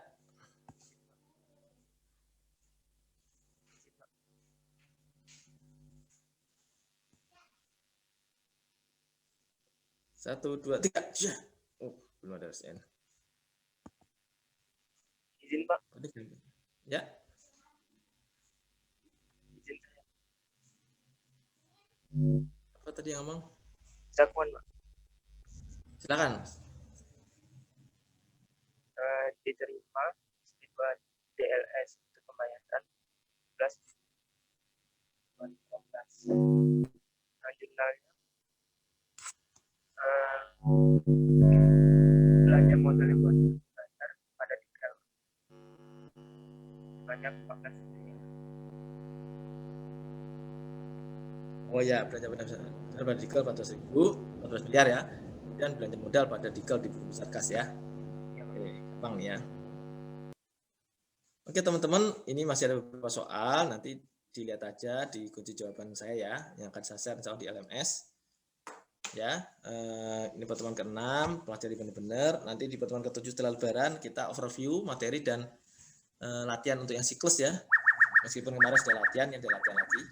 Satu, dua, tiga. Oh, belum ada resen. Izin, Pak. Ya. Izin saya. Apa tadi yang ngomong? Zakwan, Pak. Silakan. Diterima setiap DLS untuk pembayaran 11 jurnalnya belanja modal yang buat dibayar pada detail banyak 14 miliar. Oh ya, belanja pada dikal 14 miliar ya. Dan belanja modal pada dikal di buku besar kas ya. Oke, gampang nih ya. Oke teman-teman, ini masih ada beberapa soal, nanti dilihat aja di kunci jawaban saya ya, yang akan saya share insya Allah di LMS. Ya, ini pertemuan ke-6, pelajari benar-benar. Nanti di pertemuan ke-7 setelah lebaran kita overview materi dan latihan untuk yang siklus ya. Meskipun kemarin sudah latihan, yang dilatihan lagi.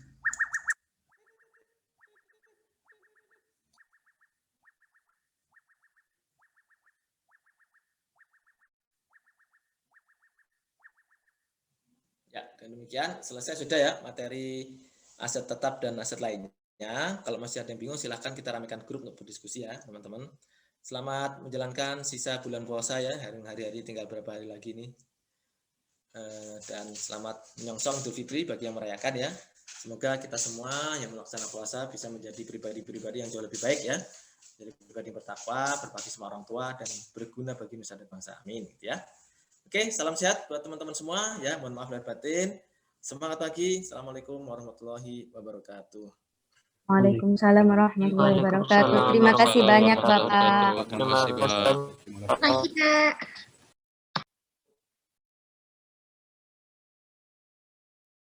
Ya, dan demikian selesai sudah ya materi aset tetap dan aset lainnya. Kalau masih ada yang bingung silahkan kita ramekan grup untuk berdiskusi ya teman-teman. Selamat menjalankan sisa bulan puasa ya, hari-hari tinggal berapa hari lagi nih. Dan selamat menyongsong Idul Fitri bagi yang merayakan ya. Semoga kita semua yang melaksanakan puasa bisa menjadi pribadi-pribadi yang jauh lebih baik ya. Jadi pribadi yang bertakwa, berbakti sama orang tua dan berguna bagi nusa dan bangsa. Amin ya. Oke, salam sehat buat teman-teman semua ya. Mohon maaf lahir batin. Semangat pagi. Assalamualaikum warahmatullahi wabarakatuh. Waalaikumsalam warahmatullahi wabarakatuh. Terima kasih banyak Bapak. Terima kasih, Pak. Terima kasih, Kak.